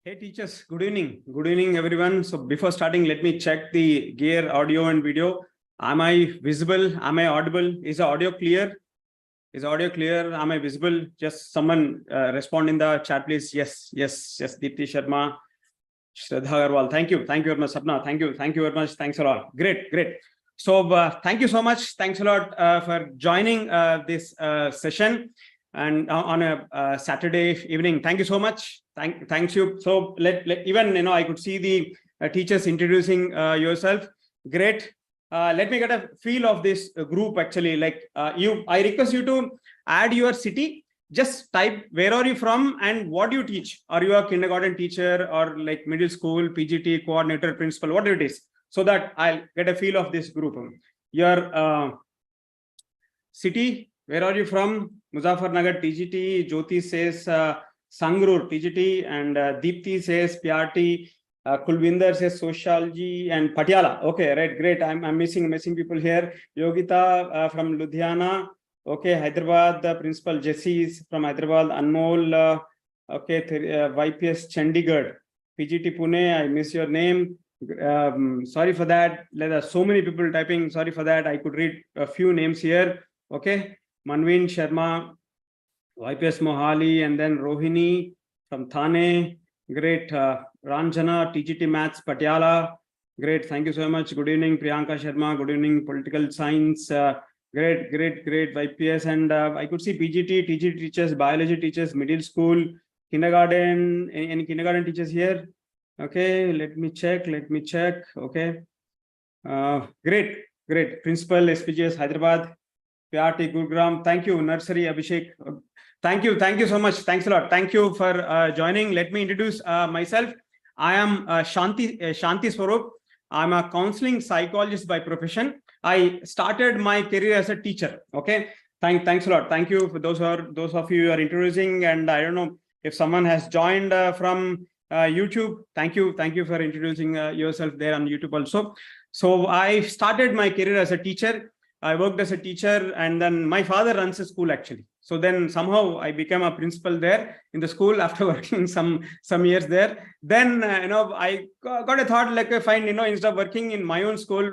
Hey teachers, good evening. Good evening everyone. So before starting, let me check the gear, audio and video. Am I visible? Am I audible? Is the audio clear? Is audio clear? Am I visible? Just someone respond in the chat, please. Yes. Deepti Sharma, Shraddha Agarwal. Thank you very much, Sapna. Thank you very much. Thanks a lot. Great. So thank you so much. Thanks a lot for joining this session and on a Saturday evening. Thank you so much. Thanks you. So even I could see the teachers introducing yourself. Great. Let me get a feel of this group actually. I request you to add your city. Just type where are you from and what do you teach. Are you a kindergarten teacher or like middle school, PGT, coordinator, principal, whatever it is, so that I'll get a feel of this group. Your city, where are you from? Muzaffarnagar, TGT. Jyoti says Sangrur, TGT, and Deepti says PRT. Kulvinder says sociology, and Patiala. Okay, right, great. I'm missing people here. Yogita from Ludhiana. Okay, Hyderabad. The principal Jesse is from Hyderabad. Anmol. Okay, YPS Chandigarh. PGT Pune. I miss your name. Sorry for that. There are so many people typing. Sorry for that. I could read a few names here. Okay, Manvin Sharma, YPS Mohali, and then Rohini from Thane. Great. Ranjana, TGT Maths, Patiala. Great. Thank you so much. Good evening, Priyanka Sharma. Good evening, Political Science. Great. YPS. And I could see PGT, TGT teachers, biology teachers, middle school, kindergarten. Any kindergarten teachers here? Okay, let me check. Okay. Great. Principal, SPGS, Hyderabad. PRT, Gurugram. Thank you. Nursery, Abhishek. Thank you so much. Thanks a lot. Thank you for joining. Let me introduce myself. I am Shanti Swarup. I'm a counseling psychologist by profession. I started my career as a teacher. Okay. Thanks a lot. Thank you for those of you who are introducing. And I don't know if someone has joined from YouTube. Thank you for introducing yourself there on YouTube also. So I started my career as a teacher. I worked as a teacher, and then my father runs a school actually. So then somehow I became a principal there in the school after working some years there. Then I got a thought like, fine, instead of working in my own school,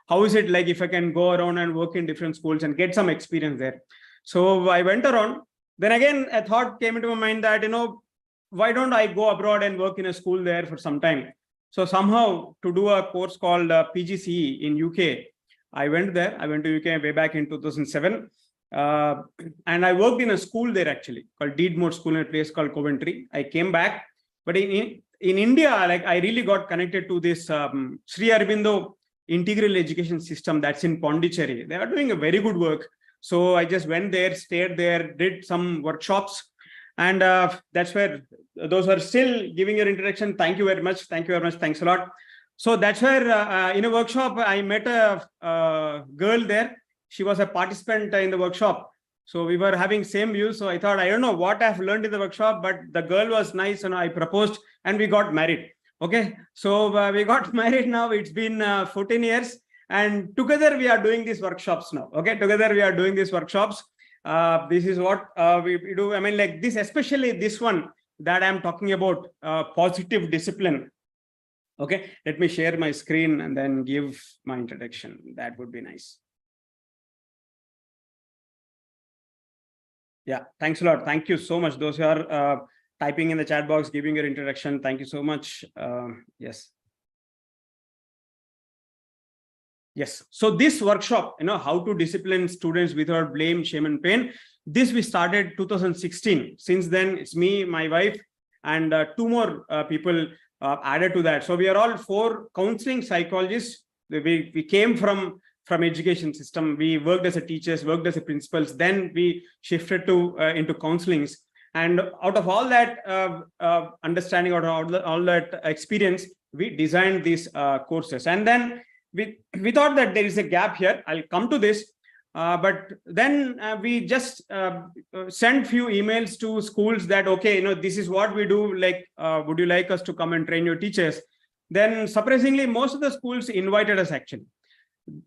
how is it like if I can go around and work in different schools and get some experience there? So I went around. Then again, a thought came into my mind that why don't I go abroad and work in a school there for some time? So somehow to do a course called PGCE in UK. I went there. I went to UK way back in 2007. And I worked in a school there actually called Deedmore School in a place called Coventry. I came back. But in India, like I really got connected to this Sri Aurobindo integral education system that's in Pondicherry. They are doing a very good work. So I just went there, stayed there, did some workshops. And that's where those are still giving your introduction. Thank you very much. Thanks a lot. So that's where in a workshop, I met a girl there. She was a participant in the workshop. So we were having same views. So I thought, I don't know what I've learned in the workshop, but the girl was nice and I proposed and we got married. Okay. So we got married now. It's been 14 years and together we are doing these workshops now. Okay. Together we are doing these workshops. This is what we do. I mean, like this, especially this one that I'm talking about, positive discipline. Okay, let me share my screen and then give my introduction. That would be nice. Yeah, thanks a lot. Thank you so much. Those who are typing in the chat box, giving your introduction. Thank you so much. Yes. So this workshop, how to discipline students without blame, shame, and pain. This we started 2016. Since then, it's me, my wife, and two more people added to that. So we are all 4 counseling psychologists. We came from education system. We worked as a teachers, worked as a principals. Then we shifted to into counselings. And out of all that understanding, out of all that experience, we designed these courses. And then we thought that there is a gap here. I'll come to this. But then we just sent few emails to schools that, okay, this is what we do. Like, would you like us to come and train your teachers? Then surprisingly, most of the schools invited us actually.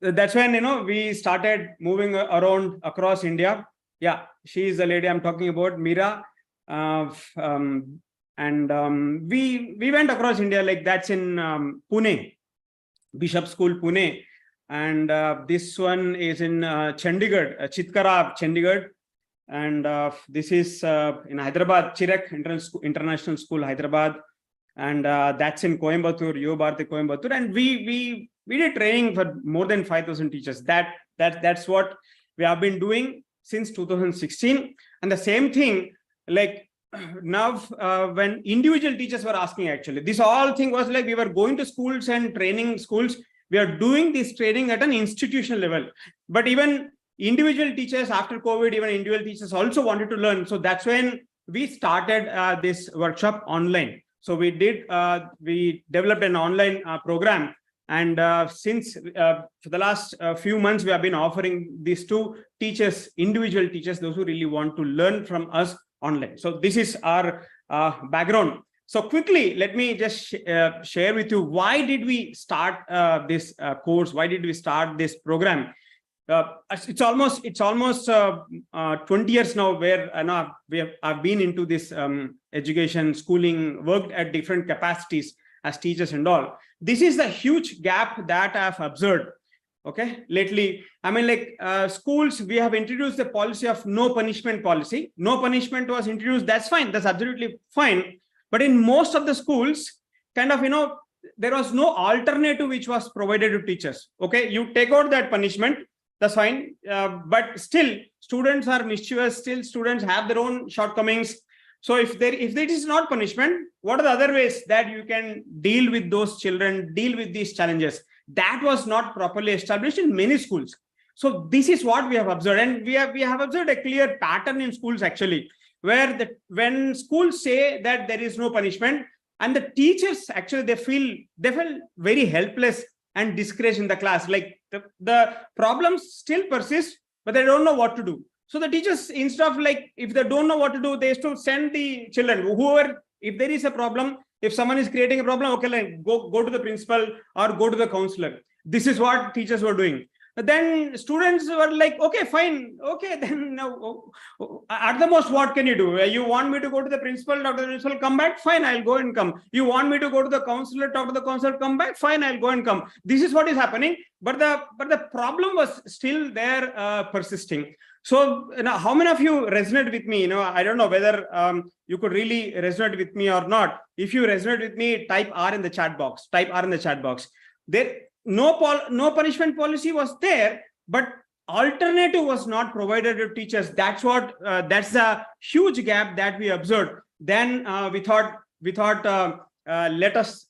That's when, we started moving around across India. Yeah, she is the lady I'm talking about, Meera. And we went across India, like that's in Pune, Bishop School, Pune. And this one is in Chandigarh, Chitkara, Chandigarh. And this is in Hyderabad, Chirak International School, Hyderabad. And that's in Coimbatore, Yuva Bharati, Coimbatore. And we did training for more than 5,000 teachers. That's what we have been doing since 2016. And the same thing, like now when individual teachers were asking, actually, this all thing was like we were going to schools and training schools. We are doing this training at an institutional level. But even individual teachers after COVID, even individual teachers also wanted to learn. So that's when we started this workshop online. So we developed an online program. And since for the last few months, we have been offering these to teachers, individual teachers, those who really want to learn from us online. So this is our background. So quickly, let me just share with you, why did we start this course? Why did we start this program? It's almost 20 years now where I've been into this education, schooling, worked at different capacities as teachers and all. This is the huge gap that I've observed. Okay, lately, I mean, like schools, we have introduced the policy of no punishment policy. No punishment was introduced. That's fine. That's absolutely fine. But in most of the schools, kind of, there was no alternative which was provided to teachers. Okay, you take out that punishment. That's fine. But still, students are mischievous. Still, students have their own shortcomings. So if there is not punishment, what are the other ways that you can deal with those children, deal with these challenges? That was not properly established in many schools. So this is what we have observed. And we have observed a clear pattern in schools, actually, where when schools say that there is no punishment, and the teachers, actually, they feel very helpless and discouraged in the class. Like the problems still persist, but they don't know what to do. So the teachers, instead of like, if they don't know what to do, they used to send the children, whoever, if there is a problem, if someone is creating a problem, okay, like go to the principal or go to the counselor. This is what teachers were doing. But then students were like, okay, fine. Okay, then at the most, what can you do? You want me to go to the principal, talk to the principal, come back? Fine, I'll go and come. You want me to go to the counselor, talk to the counselor, come back? Fine, I'll go and come. This is what is happening. But the problem was still there, persisting. So, how many of you resonate with me? I don't know whether you could really resonate with me or not. If you resonate with me, type R in the chat box. Type R in the chat box. There, no punishment policy was there, but alternative was not provided to teachers. That's a huge gap that we observed. Then we thought let us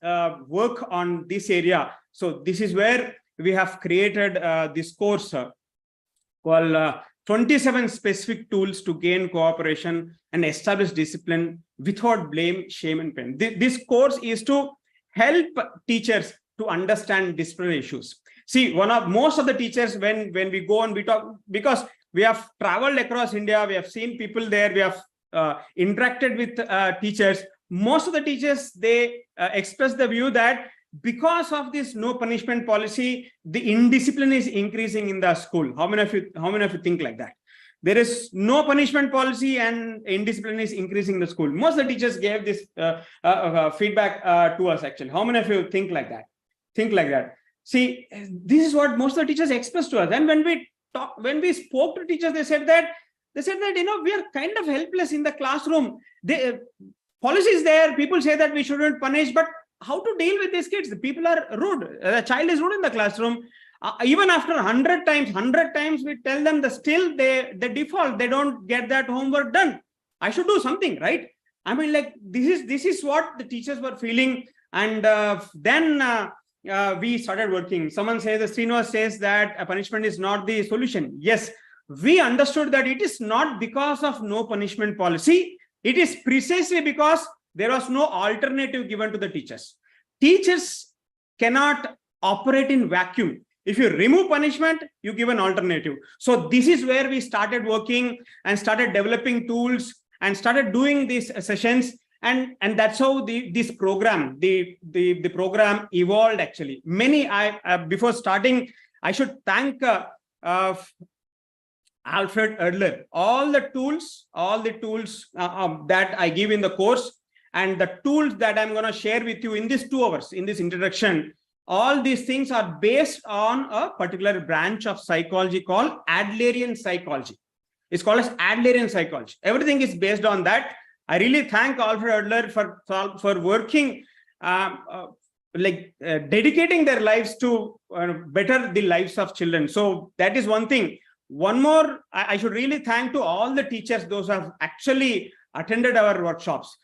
work on this area. So this is where we have created this course called 27 specific tools to gain cooperation and establish discipline without blame, shame, and pain. This course is to help teachers to understand disciplinary issues. See, most of the teachers, when we go and we talk, because we have traveled across India, we have seen people there, we have interacted with teachers. Most of the teachers, they express the view that because of this no punishment policy, the indiscipline is increasing in the school. How many of you think like that? There is no punishment policy and indiscipline is increasing in the school. Most of the teachers gave this feedback to us, actually. How many of you think like that? Think like that. See, this is what most of the teachers expressed to us. And when we spoke to teachers, they said that we are kind of helpless in the classroom. Policy is there. People say that we shouldn't punish, but how to deal with these kids? The people are rude. The child is rude in the classroom. Even after 100 times we tell them, still they default. They don't get that homework done. I should do something, right? I mean, like this is what the teachers were feeling. And then we started working. Someone says, Srinivas says that a punishment is not the solution. Yes, we understood that it is not because of no punishment policy. It is precisely because there was no alternative given to the teachers. Teachers cannot operate in vacuum. If you remove punishment, you give an alternative. So this is where we started working and started developing tools and started doing these sessions. And that's how this program, the program evolved, actually. Before starting, I should thank Alfred Adler. All the tools that I give in the course, And the tools that I'm going to share with you in these 2 hours, in this introduction, all these things are based on a particular branch of psychology called Adlerian psychology. It's called as Adlerian psychology. Everything is based on that. I really thank Alfred Adler for working, dedicating their lives to better the lives of children. So that is one thing. One more, I should really thank to all the teachers, those who have actually attended our workshops.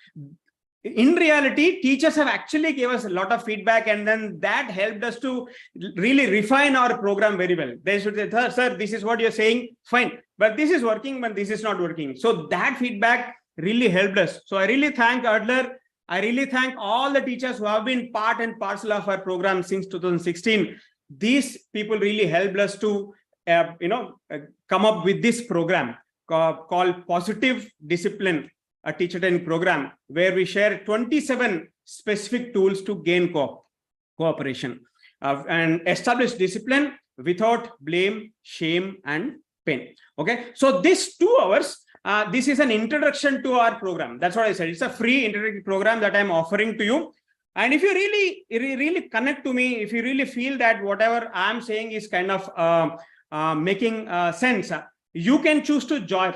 In reality, teachers have actually gave us a lot of feedback, and then that helped us to really refine our program very well. They should say, sir, this is what you're saying, fine, but this is working, but this is not working. So that feedback really helped us. So I really thank Adler. I really thank all the teachers who have been part and parcel of our program since 2016. These people really helped us to come up with this program called Positive Discipline, a teacher training program, where we share 27 specific tools to gain cooperation and establish discipline without blame, shame, and pain. Okay, so this 2 hours, this is an introduction to our program. That's what I said. It's a free introductory program that I'm offering to you. And if you really connect to me, if you really feel that whatever I'm saying is kind of making sense, you can choose to join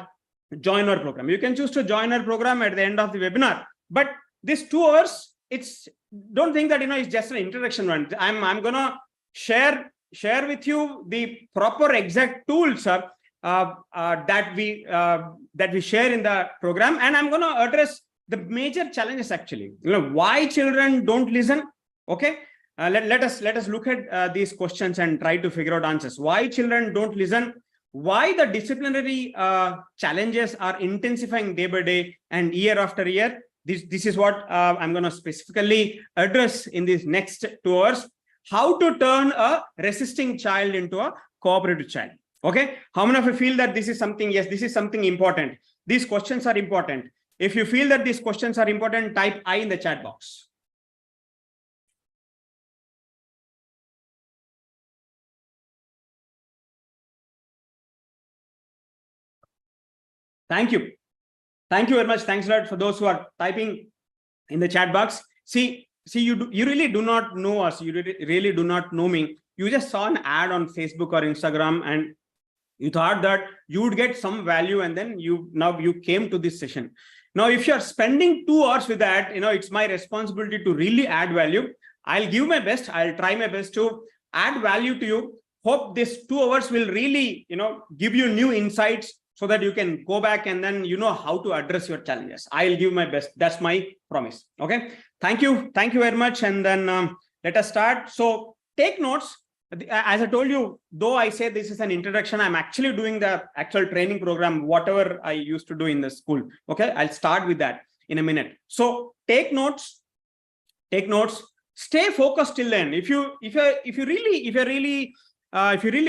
our program. You can choose to join our program at the end of the webinar. But this 2 hours, don't think that it's just an introduction one. I'm gonna share with you the proper exact tools that we share in the program, and I'm gonna address the major challenges actually. Why children don't listen. Okay, let us look at these questions and try to figure out answers. Why children don't listen? Why the disciplinary challenges are intensifying day by day and year after year. This is what I'm going to specifically address in these next 2 hours. How to turn a resisting child into a cooperative child. Okay, how many of you feel that this is something? Yes, this is something important. These questions are important. If you feel that these questions are important, type I in the chat box. Thank you. Thank you very much. Thanks a lot for those who are typing in the chat box. See, you really do not know us. You really do not know me. You just saw an ad on Facebook or Instagram and you thought that you would get some value, and then you came to this session. Now, if you're spending 2 hours with that, it's my responsibility to really add value. I'll give my best. I'll try my best to add value to you. Hope this 2 hours will really, give you new insights, so that you can go back and then how to address your challenges. I'll give my best. That's my promise. Okay. Thank you. Thank you very much. And then let us start. So take notes. As I told you, though I say this is an introduction, I'm actually doing the actual training program, whatever I used to do in the school. Okay. I'll start with that in a minute. So take notes. Take notes. Stay focused till then. If you really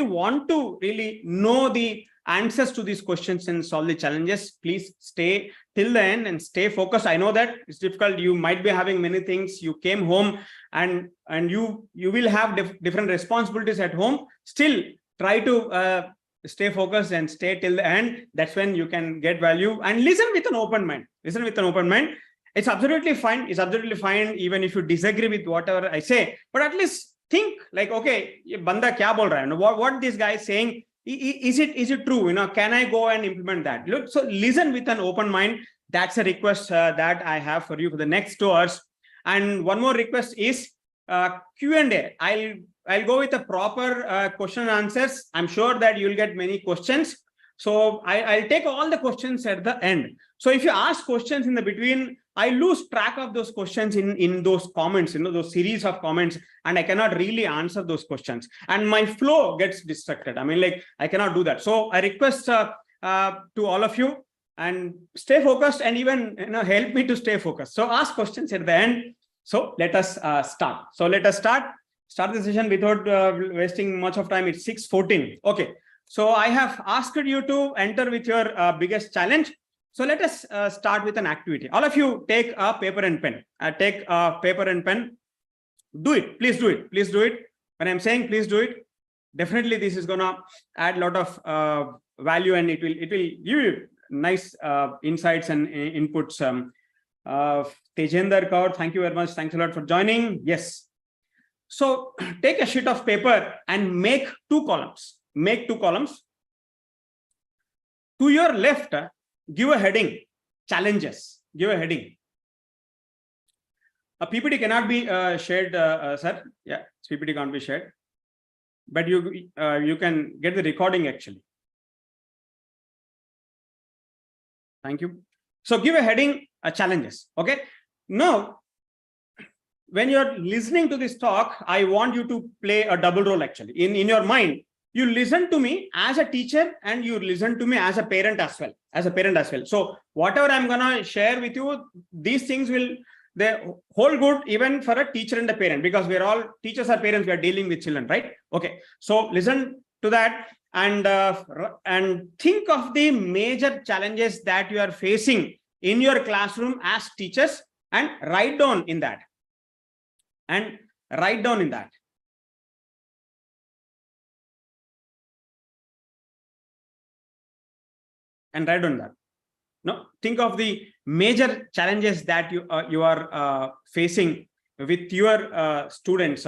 want to really know the answers to these questions and solve the challenges, please stay till the end and stay focused. I know that it's difficult. You might be having many things. You came home and you will have different responsibilities at home. Still try to stay focused and stay till the end. That's when you can get value, and listen with an open mind. Listen with an open mind. It's absolutely fine. It's absolutely fine even if you disagree with whatever I say, but at least think like, okay, ye banda kya bol raha hai? What this guy is saying, is it true? Can I go and implement that? Look, so listen with an open mind. That's a request that I have for you for the next 2 hours. And one more request is Q&A. I'll go with a proper question and answers. I'm sure that you'll get many questions. So I'll take all the questions at the end. So if you ask questions in the between, I lose track of those questions in those comments, those series of comments, and I cannot really answer those questions. And my flow gets distracted. I mean, like, I cannot do that. So I request to all of you, and stay focused, and even help me to stay focused. So ask questions at the end. So let us start. So let us start the session without wasting much of time. It's 6:14. Okay. So I have asked you to enter with your biggest challenge. So let us start with an activity. All of you take a paper and pen. Take a paper and pen. Do it. Please do it. Please do it. When I'm saying please do it, definitely this is gonna add a lot of value, and it will give you nice insights and inputs. Tejender Kaur, thank you very much. Thanks a lot for joining. Yes. So take a sheet of paper and make 2 columns. Make 2 columns. To your left, give a heading, challenges. Give a heading. A PPT cannot be shared, sir. Yeah, PPT can't be shared. But you can get the recording actually. Thank you. So give a heading, challenges. Okay. Now, when you're listening to this talk, I want you to play a double role actually. In your mind, you listen to me as a teacher and you listen to me as a parent as well. So whatever I'm gonna share with you, these things they hold good even for a teacher and a parent, because we're all teachers or parents, we are dealing with children, right? Okay. So listen to that and think of the major challenges that you are facing in your classroom as teachers and write down in that. And write down in that. And write down that. No, think of the major challenges that you are facing with your students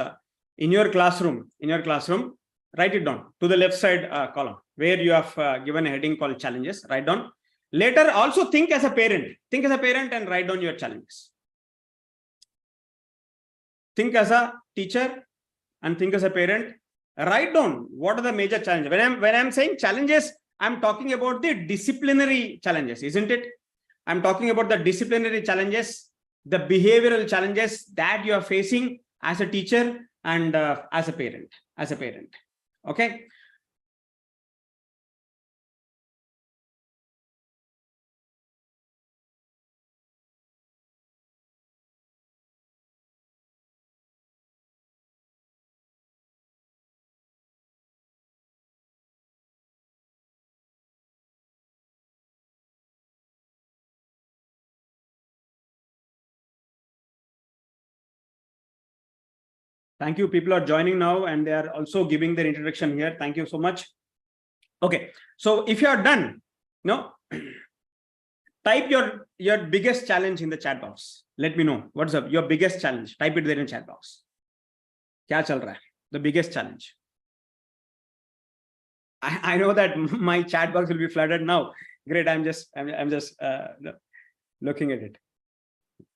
in your classroom. Write it down to the left side column where you have given a heading called challenges. Write down. Later, also think as a parent. Think as a parent and write down your challenges. Think as a teacher and think as a parent. Write down what are the major challenges. When I'm saying challenges, I'm talking about the disciplinary challenges, isn't it? I'm talking about the disciplinary challenges, the behavioral challenges that you are facing as a teacher and as a parent. Okay. Thank you. People are joining now and they are also giving their introduction here. Thank you so much. Okay. So if you are done, type your biggest challenge in the chat box. Let me know what's up. Your biggest challenge. Type it there in chat box. Kya chal raha hai? The biggest challenge. I know that my chat box will be flooded now. Great. I'm just looking at it.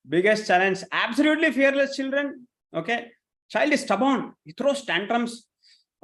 Biggest challenge. Absolutely fearless children. Okay. Child is stubborn. He throws tantrums.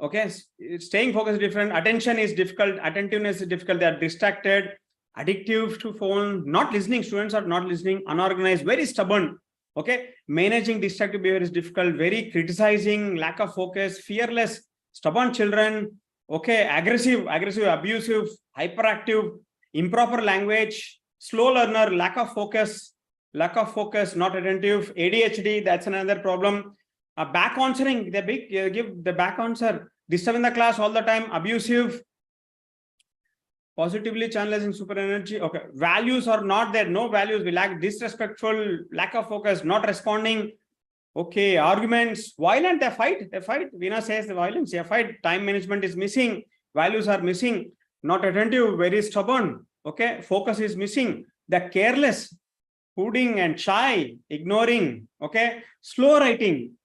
Okay. Staying focused is different. Attention is difficult. Attentiveness is difficult. They are distracted. Addictive to phone. Not listening. Students are not listening. Unorganized. Very stubborn. Okay. Managing distracted behavior is difficult. Very criticizing. Lack of focus. Fearless. Stubborn children. Okay. Aggressive, abusive, hyperactive, improper language, slow learner, lack of focus, not attentive, ADHD. That's another problem. Back answering, they give the back answer, disturbing the class all the time, abusive, positively channelizing super energy. Okay, values are not there, no values, we lack, disrespectful, lack of focus, not responding. Okay, arguments, violent, they fight. Veena says the violence, they fight. Time management is missing, values are missing, not attentive, very stubborn. Okay, focus is missing. They're careless, pudding and shy, ignoring. Okay, slow writing.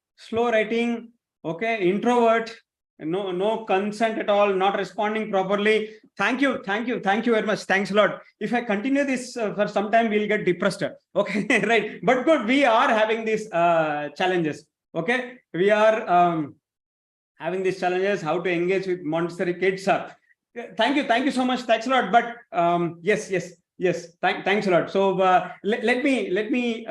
Okay, introvert, no consent at all, not responding properly. Thank you very much. Thanks a lot. If I continue this for some time, we'll get depressed. Okay, right. But good, we are having these challenges. Okay, we are having these challenges, how to engage with Montessori kids. Thank you so much. Thanks a lot. But yes. Thanks a lot. So let me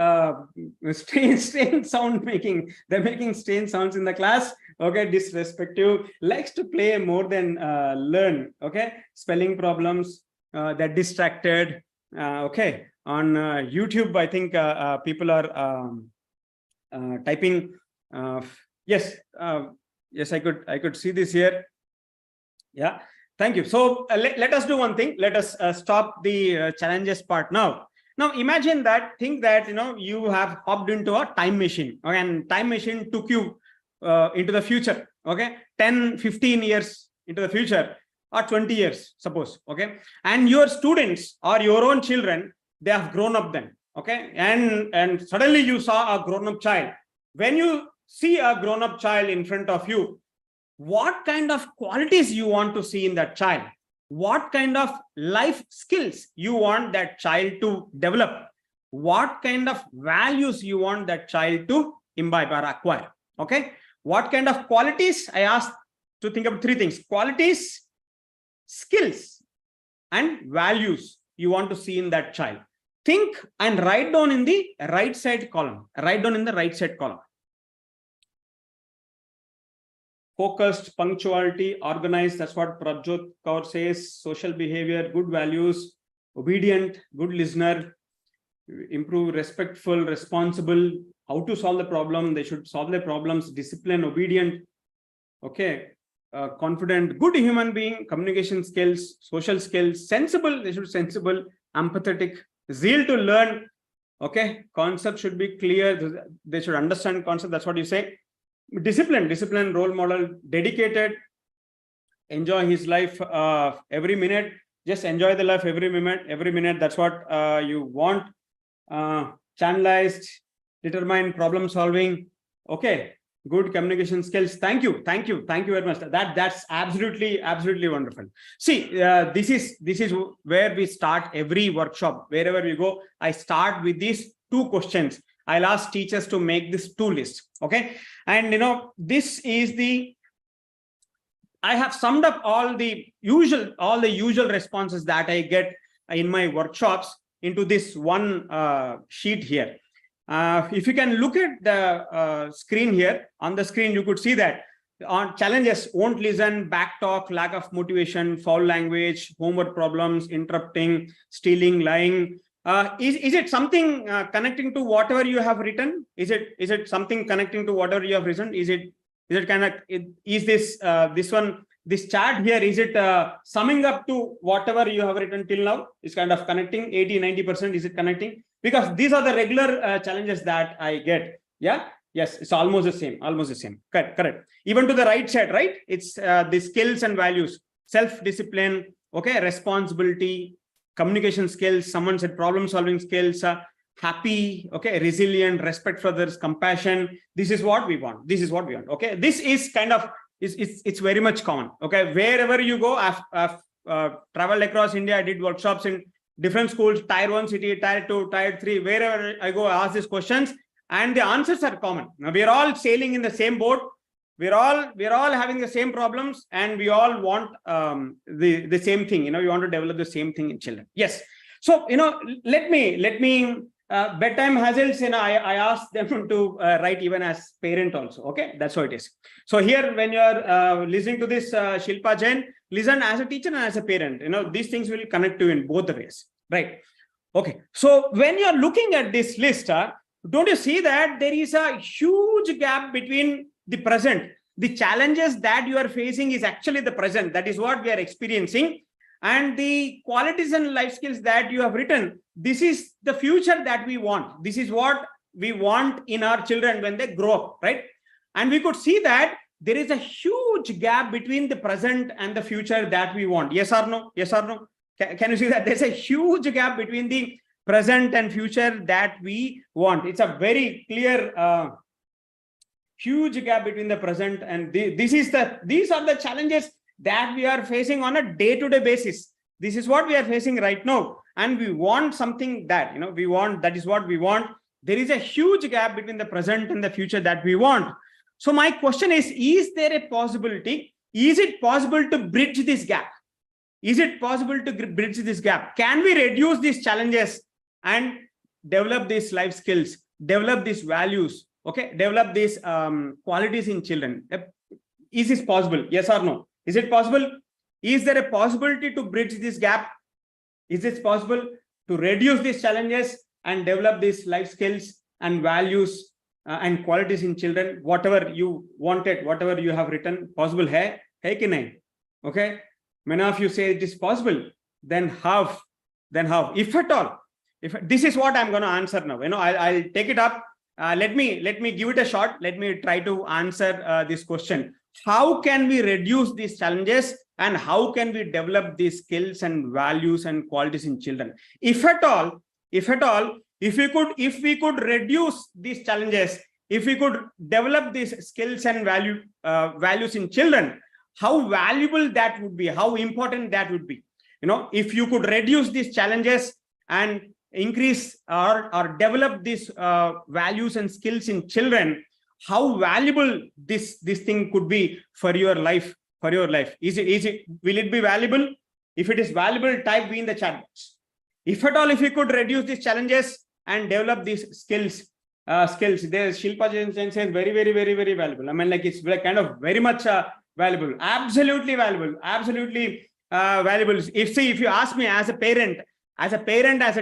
strange sound making. They're making strange sounds in the class. Okay, disrespectful, likes to play more than learn. Okay, spelling problems. They're distracted. Okay, on YouTube, I think people are typing. Yes, I could see this here. Yeah. Thank you. So let us do one thing. Let us stop the challenges part now. Now imagine that, think that, you have hopped into a time machine, okay, and time machine took you into the future, okay, 10, 15 years into the future, or 20 years, suppose, okay, and your students or your own children, they have grown up then, Okay, and suddenly you saw a grown-up child. When you see a grown-up child in front of you, what kind of qualities you want to see in that child? What kind of life skills you want that child to develop? What kind of values you want that child to imbibe or acquire? Okay, what kind of qualities? I asked to think of three things: qualities, skills, and values you want to see in that child. Think and write down in the right side column. Write down in the right side column. Focused, punctuality, organized. That's what Prabjot Kaur says. Social behavior, good values, obedient, good listener, improve, respectful, responsible. How to solve the problem? They should solve their problems. Discipline, obedient. Okay. Confident, good human being, communication skills, social skills, sensible. They should be sensible, empathetic, zeal to learn. Okay. Concept should be clear. They should understand concept. That's what you say. Discipline, role model, dedicated, enjoy his life every minute. Just enjoy the life every minute. That's what you want. Channelized, determined, problem solving. Okay, good communication skills. Thank you very much. That's absolutely wonderful. See, this is where we start every workshop. Wherever we go, I start with these two questions. I'll ask teachers to make this two list. Okay, and this is I have summed up all the usual responses that I get in my workshops into this one sheet here. If you can look at the screen here, on the screen you could see that on challenges: won't listen, backtalk, lack of motivation, foul language, homework problems, interrupting, stealing, lying. Is it something connecting to whatever you have written? Is it something connecting to whatever you have written? Is it kind of, is this chart here, is it summing up to whatever you have written till now? Is kind of connecting 80-90%? Is it connecting? Because these are the regular challenges that I get. Yeah. Yes, it's almost the same. Correct. Even to the right side, right? It's the skills and values: self-discipline, okay, responsibility, communication skills. Someone said problem solving skills, happy, okay, resilient, respect for others, compassion. This is what we want. Okay, this is kind of it's very much common. Okay, wherever you go, I've traveled across India. I did workshops in different schools, tier 1 city, tier 2, tier 3. Wherever I go, I ask these questions, and the answers are common. Now, we are all sailing in the same boat. We're all having the same problems, and we all want the same thing. We want to develop the same thing in children. Yes. So let me bedtime hassles. I ask them to write even as parent also. Okay, that's how it is. So here, when you are listening to this, Shilpa Jain, listen as a teacher and as a parent. These things will connect to you in both the ways, right? Okay. So when you are looking at this list, don't you see that there is a huge gap between the present? The challenges that you are facing is actually the present. That is what we are experiencing. And the qualities and life skills that you have written, this is the future that we want. This is what we want in our children when they grow up, right? And we could see that there is a huge gap between the present and the future that we want. Yes or no? Yes or no? Can you see that? There's a huge gap between the present and future that we want. It's a very clear huge gap between the present and these are the challenges that we are facing on a day-to-day basis. This is what we are facing right now, and we want something that that is what we want. There is a huge gap between the present and the future that we want. So my question is there a possibility? Is it possible to bridge this gap? Is it possible to bridge this gap? Can we reduce these challenges and develop these life skills, develop these values, okay, develop these qualities in children? Is this possible? Yes or no? Is it possible? Is there a possibility to bridge this gap? Is it possible to reduce these challenges and develop these life skills and values and qualities in children? Whatever you wanted, whatever you have written, possible hai ki nahi? Okay, many of you say it is possible. Then how? If at all, if this is what I'm going to answer now, I'll take it up. Let me give it a shot. Let me try to answer this question. How can we reduce these challenges, and how can we develop these skills and values and qualities in children? If at all, If we could reduce these challenges, if we could develop these skills and values in children, how valuable that would be, how important that would be. If you could reduce these challenges and increase or develop these values and skills in children, how valuable this thing could be for your life. Will it be valuable? If it is valuable, type V in the chat box. If at all, if you could reduce these challenges and develop these skills, there Shilpa Jain says very, very, very, very valuable. I mean, like, it's like kind of very much valuable, absolutely valuable, absolutely valuable. If you ask me as a parent, as a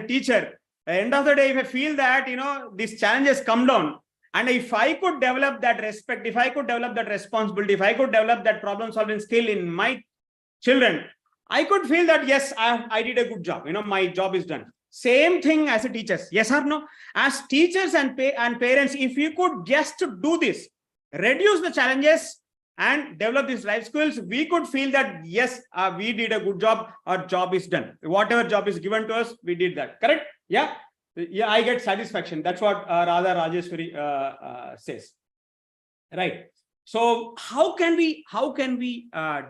teacher, at the end of the day, if I feel that, these challenges come down, and if I could develop that respect, if I could develop that responsibility, if I could develop that problem solving skill in my children, I could feel that, yes, I did a good job. My job is done. Same thing as a teachers. Yes or no? As teachers and parents, if you could just do this, reduce the challenges and develop these life skills, we could feel that, yes, we did a good job. Our job is done. Whatever job is given to us, we did that. Correct? Yeah. Yeah, I get satisfaction. That's what Radha Rajeshwari says. Right. So how can we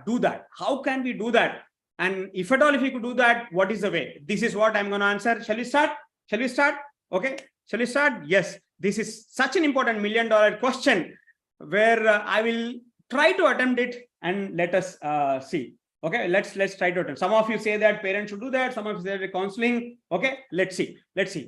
do that? How can we do that? And if at all, if we could do that, what is the way? This is what I'm going to answer. Shall we start? Okay. Shall we start? Yes. This is such an important $1 million question where I will try to attempt it, and let us see. Okay, let's try to attempt. Some of you say that parents should do that. Some of you say that counseling. Okay, let's see.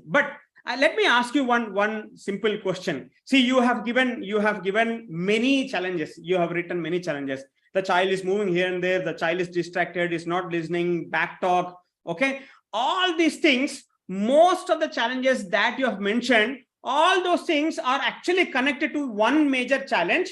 But let me ask you one simple question. See, you have given many challenges. You have written many challenges. The child is moving here and there. The child is distracted, is not listening, back talk. Okay, all these things, most of the challenges that you have mentioned, all those things are actually connected to one major challenge.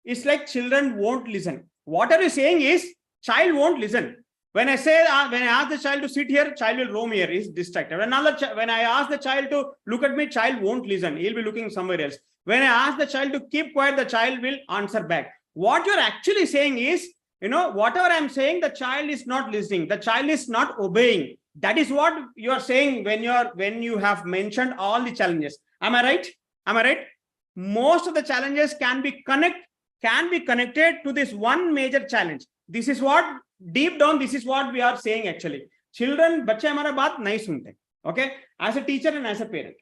It's like children won't listen. What are you saying is child won't listen. When I say, when I ask the child to sit here, child will roam here, is distracted. When I ask the child to look at me, child won't listen. He'll be looking somewhere else. When I ask the child to keep quiet, the child will answer back. What you're actually saying is, whatever I'm saying, the child is not listening. The child is not obeying. That is what you are saying when you have mentioned all the challenges. Am I right? Most of the challenges can be connected to this one major challenge. This is what deep down, this is what we are saying actually. Children, बच्चे हमारा बात नहीं सुनते. Okay, as a teacher and as a parent,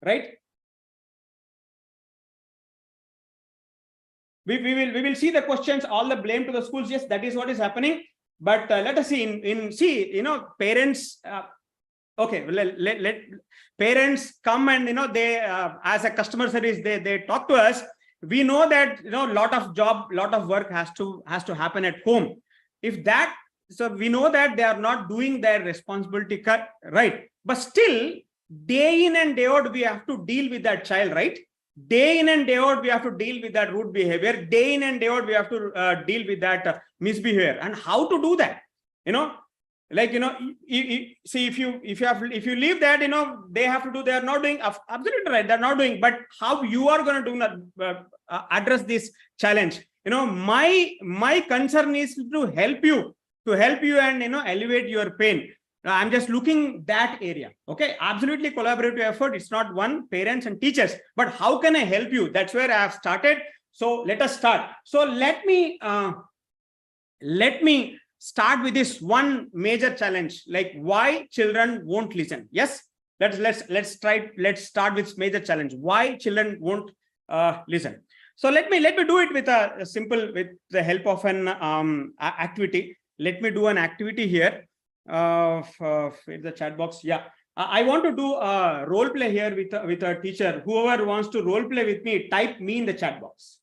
right? We will see the questions, all the blame to the schools. Yes, that is what is happening. But let us see parents. Okay, let parents come and they as a customer service they talk to us. We know that lot of work has to happen at home. So we know that they are not doing their responsibility right, but still day in and day out we have to deal with that child, right? Day in and day out we have to deal with that rude behavior. Day in and day out we have to deal with that misbehavior. And how to do that? See, if you leave that, they have to do, they are not doing, absolutely right, they're not doing, but how you are going to address this challenge? My concern is to help you and elevate your pain. I'm just looking that area. Okay, absolutely collaborative effort. It's not one, parents and teachers, but how can I help you? That's where I have started. So let us start. So let me start with this one major challenge, like why children won't listen. Yes, let's start with major challenge, why children won't listen. So let me do it with the help of an activity. Let me do an activity here in the chat box. Yeah, I want to do a role play here with a teacher. Whoever wants to role play with me, type me in the chat box.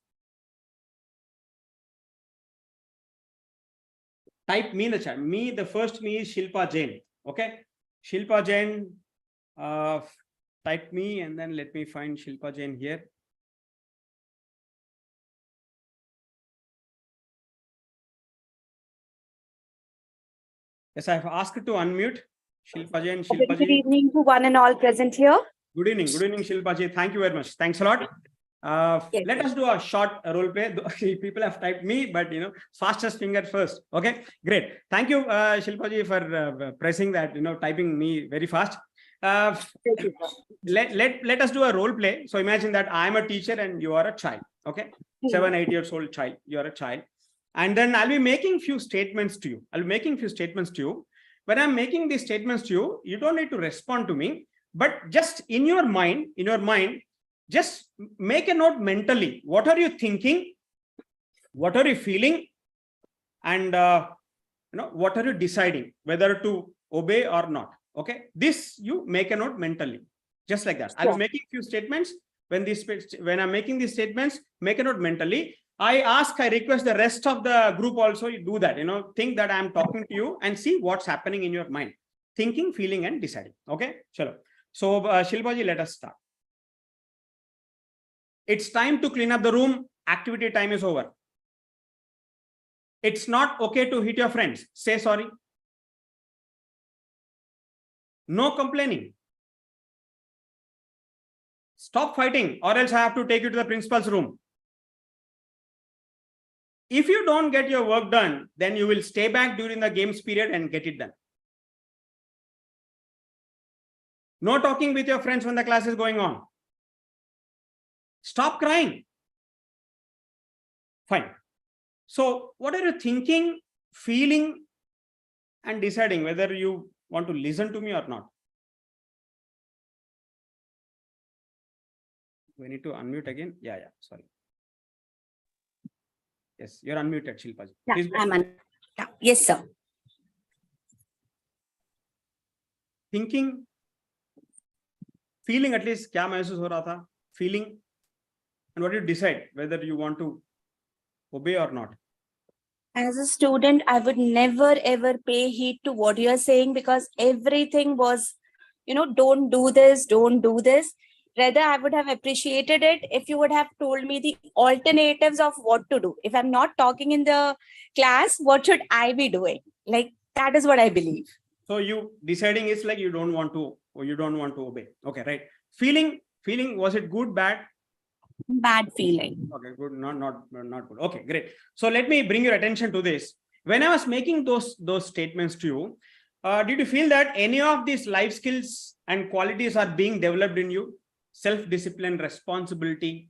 Type me in the chat. The first me is Shilpa Jain. Okay, Shilpa Jain. Type me and then let me find Shilpa Jain here. Yes, I have asked to unmute Shilpa Jain. Good evening to one and all present here. Good evening, Shilpa Jain. Thank you very much. Thanks a lot. Yes. Let us do a short role play. People have typed me, but fastest finger first. Okay, great. Thank you, Shilpaji, for pressing that. Typing me very fast. Let us do a role play. So imagine that I am a teacher and you are a child. Okay, 7, 8 years old child. You are a child, and then I'll be making few statements to you. When I'm making these statements to you, you don't need to respond to me, but just in your mind, just make a note mentally. What are you thinking? What are you feeling? And what are you deciding whether to obey or not? Okay, this you make a note mentally, just like that. I'll be making few statements. When I'm making these statements, make a note mentally. I request the rest of the group also, you do that. Think that I'm talking to you and see what's happening in your mind. Thinking, feeling, and deciding. Okay, chalo. So Shilpaji, let us start. It's time to clean up the room. Activity time is over. It's not okay to hit your friends. Say sorry. No complaining. Stop fighting, or else I have to take you to the principal's room. If you don't get your work done, then you will stay back during the games period and get it done. No talking with your friends when the class is going on. Stop crying. Fine. So what are you thinking, feeling, and deciding whether you want to listen to me or not? We need to unmute again. Yeah, sorry. Yes, you're unmuted, Shilpaji. Yeah, yes, sir. Thinking, feeling, at least क्या महसूस हो रहा था? Feeling, and what do you decide whether you want to obey or not? As a student, I would never ever pay heed to what you're saying, because everything was, don't do this, don't do this. Rather, I would have appreciated it if you would have told me the alternatives of what to do. If I'm not talking in the class, what should I be doing? Like, that is what I believe. So you deciding is like you don't want to, or you don't want to obey. Okay, right. Feeling, was it good, bad? Bad feeling. Okay, good. Not good. Okay, great. So let me bring your attention to this. When I was making those statements to you, did you feel that any of these life skills and qualities are being developed in you? Self-discipline, responsibility,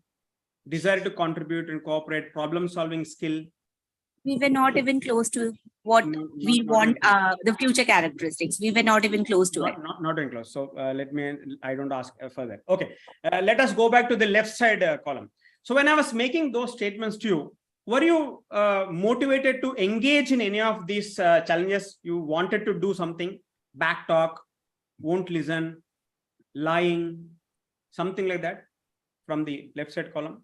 desire to contribute and cooperate, problem-solving skill. We were not even close to what we want, the future characteristics. We were not even close to it. Not even close. So I don't ask further. Okay, let us go back to the left side column. So when I was making those statements to you, were you motivated to engage in any of these challenges? You wanted to do something, back talk, won't listen, lying, something like that from the left side column?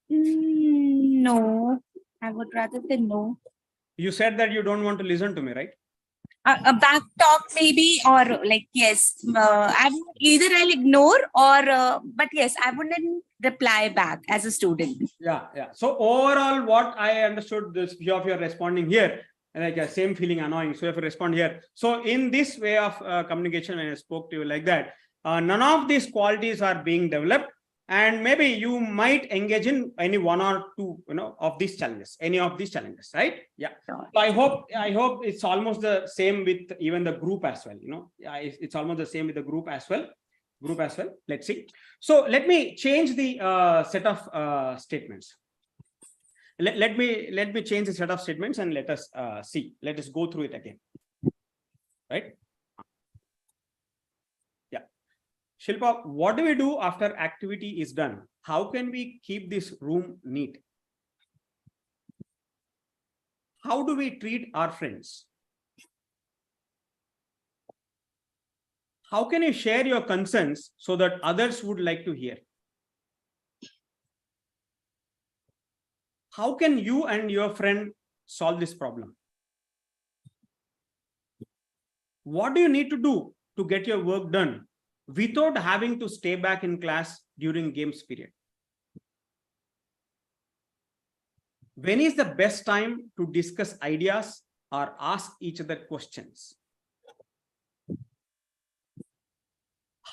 No, I would rather say no. You said that you don't want to listen to me, right? A back talk maybe, or like, yes, either I'll ignore or, but yes, I wouldn't reply back as a student. Yeah. So overall, what I understood, this few of you are responding here, like same feeling annoying. So if you respond here, so in this way of communication, when I spoke to you like that, none of these qualities are being developed, and maybe you might engage in any one or two, of these challenges, right? Yeah. Sure. So I hope it's almost the same with even the group as well. It's almost the same with the group as well. Let's see. So let me change the set of statements. Let me change the set of statements and let us see. Let us go through it again. Right? Yeah. Shilpa, what do we do after activity is done? How can we keep this room neat? How do we treat our friends? How can you share your concerns so that others would like to hear? How can you and your friend solve this problem? What do you need to do to get your work done without having to stay back in class during games period? When is the best time to discuss ideas or ask each other questions?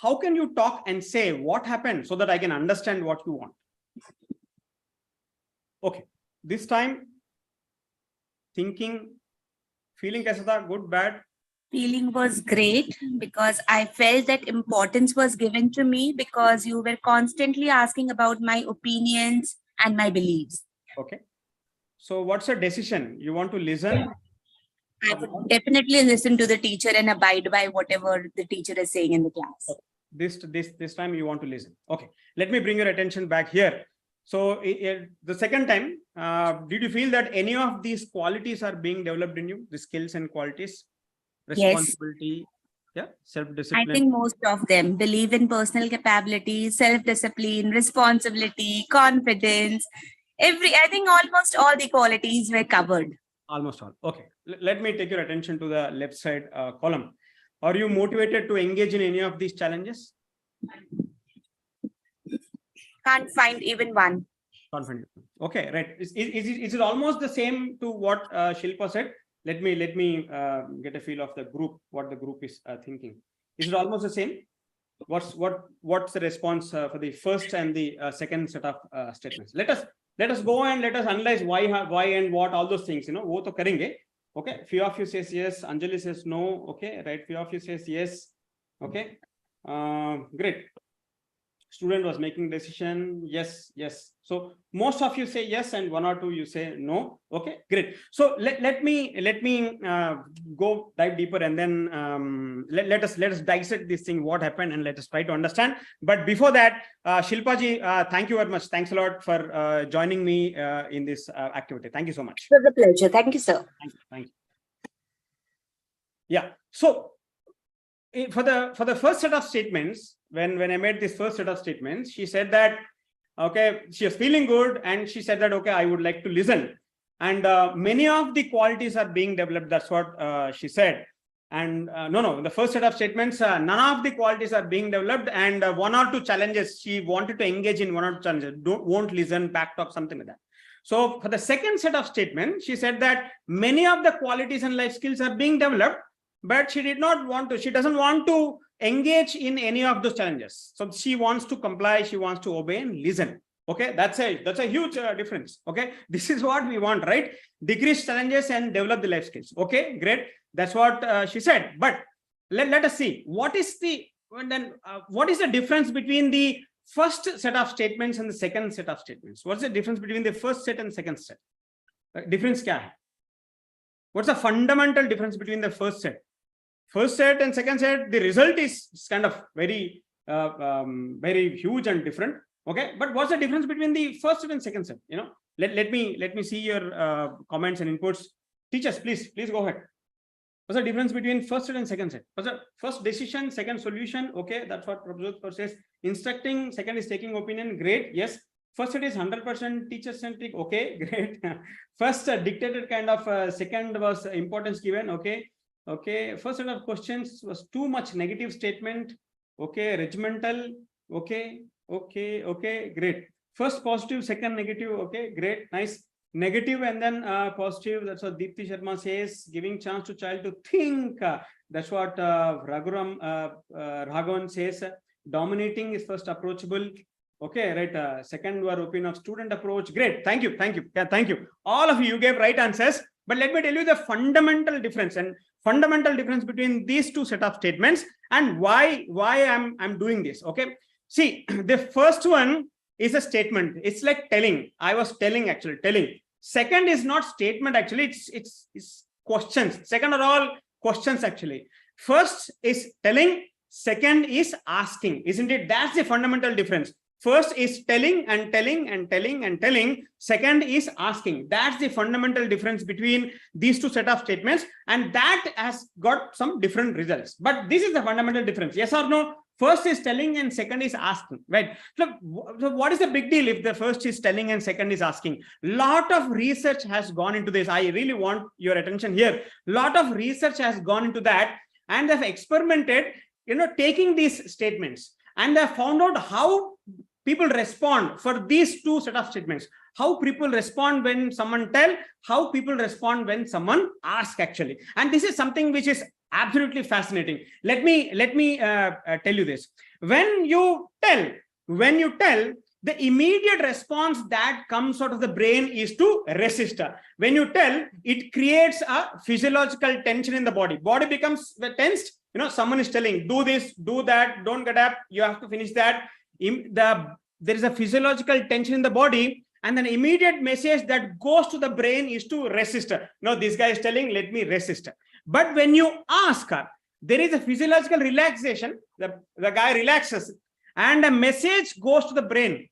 how can you talk and say what happened so that I can understand what you want? Okay, this time thinking, feeling kaisa tha? Good, bad? Feeling was great because I felt that importance was given to me because you were constantly asking about my opinions and my beliefs. Okay. So what's the decision? You want to listen? I would definitely listen to the teacher and abide by whatever the teacher is saying in the class. This time you want to listen. Okay. Let me bring your attention back here. So the second time, did you feel that any of these qualities are being developed in you? The skills and qualities? Responsibility, yeah, self-discipline. I think most of them believe in personal capability, self-discipline, responsibility, confidence. I think almost all the qualities were covered. Almost all. Okay. Let me take your attention to the left side column. Are you motivated to engage in any of these challenges? Can't find even one. Confident. Okay, right. Is it almost the same to what Shilpa said? Let me get a feel of the group, what the group is thinking. Is it almost the same? What's the response for the first and the second set of statements? Let us go and let us analyze why and what, all those things. Wo to karenge. Okay. Few of you says yes. Anjali says no. Okay. Right. Few of you says yes. Okay. Great. Student was making decision. Yes. So most of you say yes, and one or two you say no. Okay, great. So let me go dive deeper, and then let us dissect this thing, what happened, and let us try to understand. But before that, Shilpa ji, thank you very much. Thanks a lot for joining me in this activity. Thank you so much. It was a pleasure. Thank you, sir. Thank you. Yeah. So for the first set of statements, when I made this first set of statements, she said that, okay, she was feeling good, and she said that, okay, I would like to listen. And many of the qualities are being developed. That's what she said. And no, the first set of statements, none of the qualities are being developed, and one or two challenges, she wanted to engage in one or two challenges, won't listen, back talk, something like that. So for the second set of statements, she said that many of the qualities and life skills are being developed, but she doesn't want to engage in any of those challenges. So she wants to comply, she wants to obey and listen. Okay, that's a huge difference. Okay, this is what we want, right? Decrease challenges and develop the life skills. Okay, great. That's what she said. But let us see what is the difference between the first set of statements and the second set of statements. What's the difference between the first set and second set? Difference kya hai? What's the fundamental difference between the first set and second set? The result is kind of very huge and different. Okay, but what's the difference between the first set and second set? Let me see your comments and inputs. Teachers, please go ahead. What's the difference between first set and second set? What's the first decision, second solution? Okay, that's what Professor says. Instructing, second is taking opinion. Great, yes. First set is 100% teacher centric. Okay, great. First dictated kind of. Second was importance given. Okay. First set of questions was too much negative statement. Okay, regimental. Okay, great. First positive, second negative. Okay, great, nice. Negative and then positive. That's what Deepti Sharma says. Giving chance to child to think. That's what Raghavan says. Dominating is first approachable. Okay, right. Second were opinion of student approach. Great. Thank you. Yeah, thank you. All of you gave right answers. But let me tell you the fundamental difference between these two set of statements and why I'm doing this. Okay. See, the first one is a statement. It's like telling. I was telling. Second is not statement actually. It's questions. Second are all questions actually. First is telling. Second is asking. Isn't it? That's the fundamental difference. First is telling and telling and telling and telling. Second is asking. That's the fundamental difference between these two set of statements, and that has got some different results. But this is the fundamental difference. Yes or no? First is telling and second is asking, right? So what is the big deal if the first is telling and second is asking? Lot of research has gone into this. I really want your attention here. Lot of research has gone into that, and they've experimented, taking these statements, and they found out how people respond for these two set of statements. How people respond when someone tell, how people respond when someone ask actually. And this is something which is Absolutely fascinating. Let me tell you this. When you tell, the immediate response that comes out of the brain is to resist. When you tell, it creates a physiological tension in the body. Body becomes tensed. Someone is telling, do this, do that, don't get up, you have to finish that. There is a physiological tension in the body, and an immediate message that goes to the brain is to resist. This guy is telling, let me resist. But when you ask, there is a physiological relaxation. The guy relaxes, and a message goes to the brain.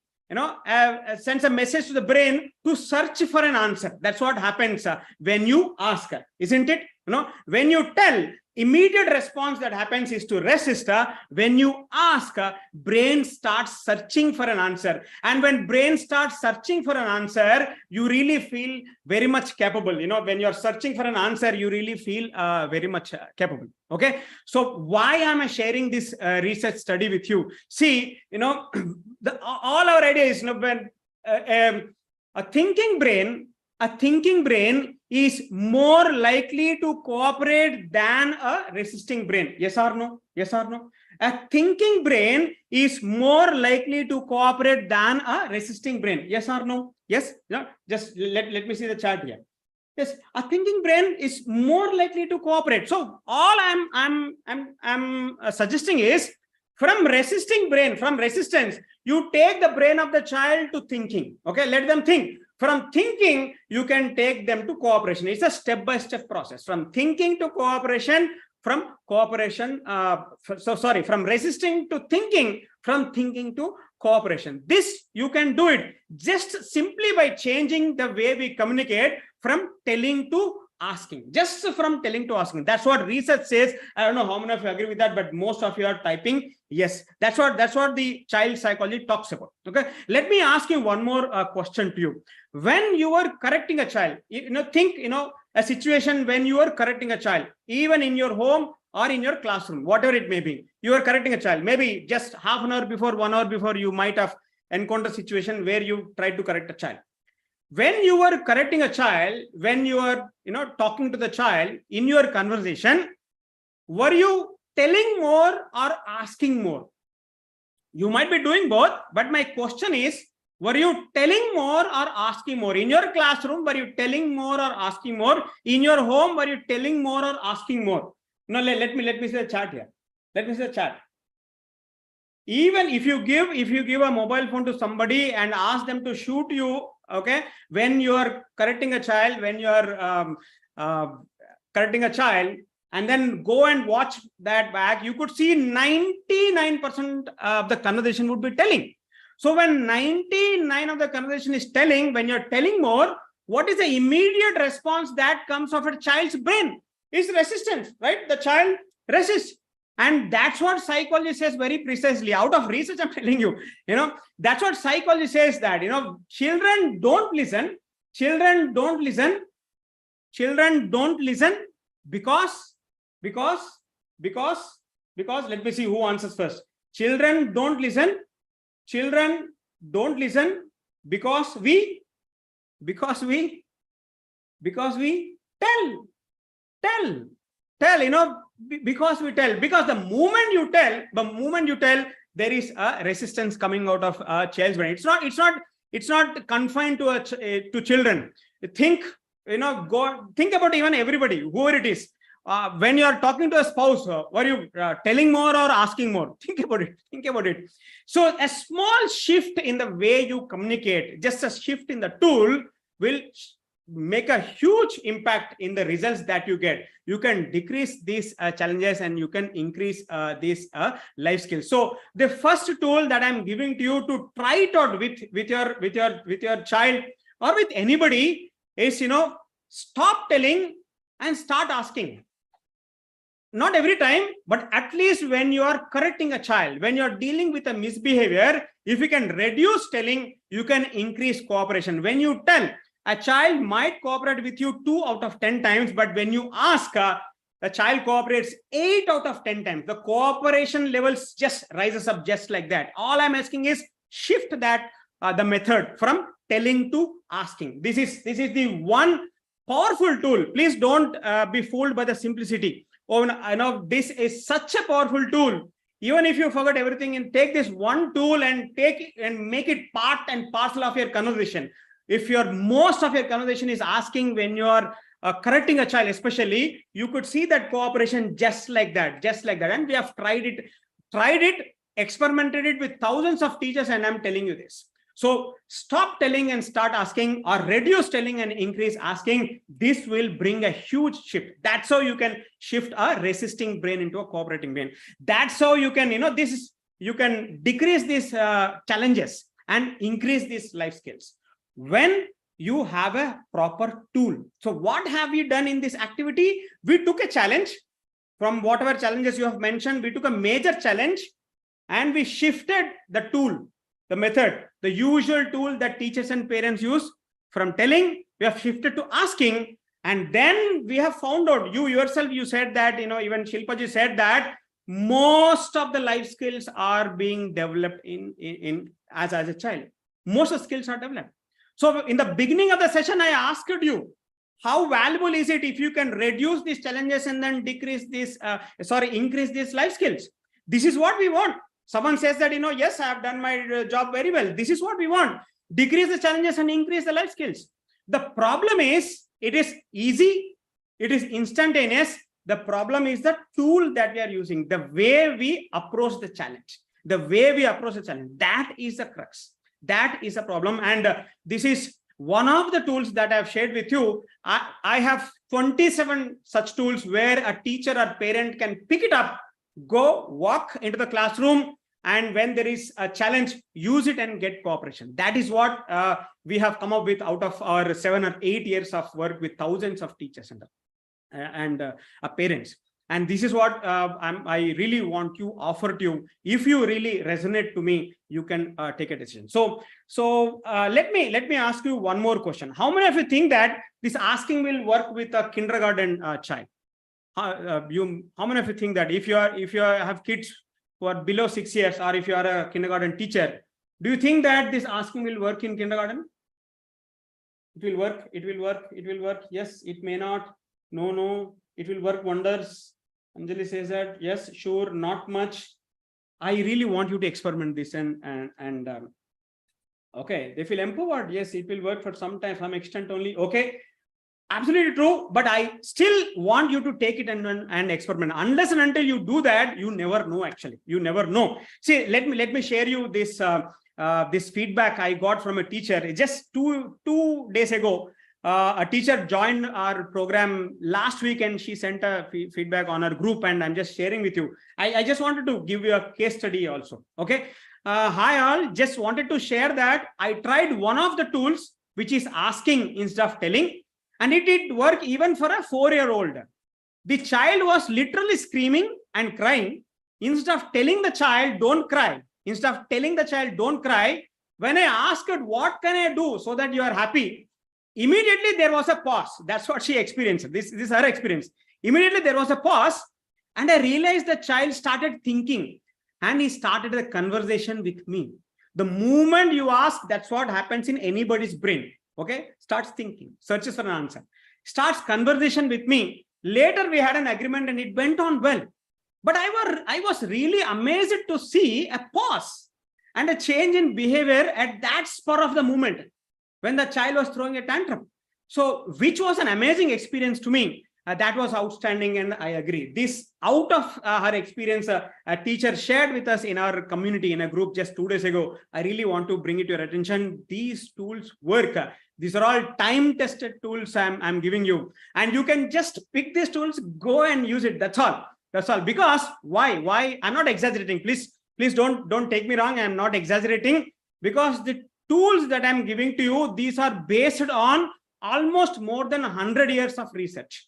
Sends a message to the brain to search for an answer. That's what happens when you ask, isn't it? When you tell, immediate response that happens is to resist. When you ask, brain starts searching for an answer. And when brain starts searching for an answer, you really feel very much capable. When you're searching for an answer, you really feel very much capable. Okay. So why am I sharing this research study with you? See, all our idea is, when a thinking brain is more likely to cooperate than a resisting brain. Yes or no? Yes or no? A thinking brain is more likely to cooperate than a resisting brain. Yes or no? Yes? No? Just let me see the chart here. Yes, a thinking brain is more likely to cooperate. So all I'm suggesting is, from resistance, you take the brain of the child to thinking. Okay, let them think. From thinking, you can take them to cooperation. It's a step-by-step process. From thinking to cooperation, from resisting to thinking, from thinking to cooperation. This, you can do it just simply by changing the way we communicate from telling to asking. Just from telling to asking. That's what research says. I don't know how many of you agree with that, but most of you are typing yes. That's what the child psychology talks about. Okay, let me ask you one more question to you. When you are correcting a child, think a situation when you are correcting a child, even in your home or in your classroom, whatever it may be, you are correcting a child. Maybe just half an hour before, 1 hour before, you might have encountered a situation where you tried to correct a child. When you are correcting a child, when you are talking to the child in your conversation, were you telling more or asking more? You might be doing both, but my question is, were you telling more or asking more? In your classroom, were you telling more or asking more? In your home, were you telling more or asking more? No, let me see the chart here. Let me see the chart. Even if you give a mobile phone to somebody and ask them to shoot you, okay, when you are correcting a child, and then go and watch that back, you could see 99% of the conversation would be telling. So when 99% of the conversation is telling, when you're telling more, what is the immediate response that comes of a child's brain? Is resistance, right? The child resists. And that's what psychology says very precisely. Out of research, I'm telling you, that's what psychology says, that, children don't listen. Children don't listen because, let me see who answers first. Children don't listen because we tell, because we tell. Because the moment you tell, there is a resistance coming out of a child's brain. It's not confined to children. Think about even everybody, whoever it is. When you are talking to a spouse, were you telling more or asking more? Think about it. So a small shift in the way you communicate, just a shift in the tool, will make a huge impact in the results that you get. You can decrease these challenges and you can increase these life skills. So the first tool that I'm giving to you to try it out with your child or with anybody is, stop telling and start asking. Not every time, but at least when you are correcting a child, when you're dealing with a misbehavior, if you can reduce telling, you can increase cooperation. When you tell, a child might cooperate with you 2 out of 10 times, but when you ask, the child cooperates 8 out of 10 times. The cooperation levels just rises up just like that. All I'm asking is shift that the method from telling to asking. This is the one powerful tool. Please don't be fooled by the simplicity. oh, I know this is such a powerful tool. Even if you forget everything, and take this one tool and take it and make it part and parcel of your conversation. If most of your conversation is asking when you are correcting a child, especially, you could see that cooperation just like that. And we have tried it, experimented it with thousands of teachers, and I'm telling you this. So stop telling and start asking, or reduce telling and increase asking. This will bring a huge shift. That's how you can shift a resisting brain into a cooperating brain. That's how you can, you can decrease these challenges and increase these life skills when you have a proper tool. So what have we done in this activity? We took a challenge from whatever challenges you have mentioned. We took a major challenge and we shifted the tool, the method, the usual tool that teachers and parents use. From telling, we have shifted to asking, and then we have found out, you yourself, you said that, even Shilpaji said that most of the life skills are being developed as a child. Most of the skills are developed. So in the beginning of the session, I asked you, how valuable is it if you can reduce these challenges and then increase these life skills? This is what we want. Someone says that, yes, I have done my job very well. This is what we want. Decrease the challenges and increase the life skills. The problem is, it is easy. It is instantaneous. The problem is the tool that we are using, the way we approach the challenge, That is the crux. That is a problem. And this is one of the tools that I've shared with you. I have 27 such tools where a teacher or parent can pick it up, go walk into the classroom, and when there is a challenge, use it and get cooperation. That is what we have come up with out of our 7 or 8 years of work with thousands of teachers and parents. And this is what I really want to offer to you. If you really resonate to me, you can take a decision. So let me ask you one more question. How many of you think that this asking will work with a kindergarten child? How many of you think that if you have kids who are below 6 years, or if you are a kindergarten teacher, do you think that this asking will work in kindergarten? It will work. It will work. It will work. Yes, it may not. No, it will work wonders. Anjali says that yes, sure, not much. I really want you to experiment this and okay, they feel empowered. Yes, it will work for some time, some extent only. Okay, absolutely true. But I still want you to take it and experiment. Unless and until you do that, you never know. Actually, you never know. See, let me share you this this feedback I got from a teacher just two days ago. A teacher joined our program last week and she sent a feedback on our group, and I'm just sharing with you. I just wanted to give you a case study also. Okay. Hi all, just wanted to share that I tried one of the tools, which is asking instead of telling, and it did work even for a 4-year-old. The child was literally screaming and crying. Instead of telling the child, don't cry. When I asked her, what can I do so that you are happy? Immediately there was a pause. That's what she experienced. This is her experience. Immediately there was a pause, and I realized the child started thinking, and he started the conversation with me. The moment you ask, that's what happens in anybody's brain. Okay, starts thinking, searches for an answer, starts conversation with me. Later we had an agreement and it went on well. But I was really amazed to see a pause and a change in behavior at that spur of the moment, when the child was throwing a tantrum. So, which was an amazing experience to me. That was outstanding, and I agree. This, out of her experience, a teacher shared with us in our community in a group just 2 days ago. I really want to bring it to your attention. These tools work. These are all time-tested tools I'm giving you. And you can just pick these tools, go and use it. That's all. That's all. Because why? I'm not exaggerating. Please don't take me wrong. I'm not exaggerating, because the tools that I'm giving to you, these are based on almost more than 100 years of research.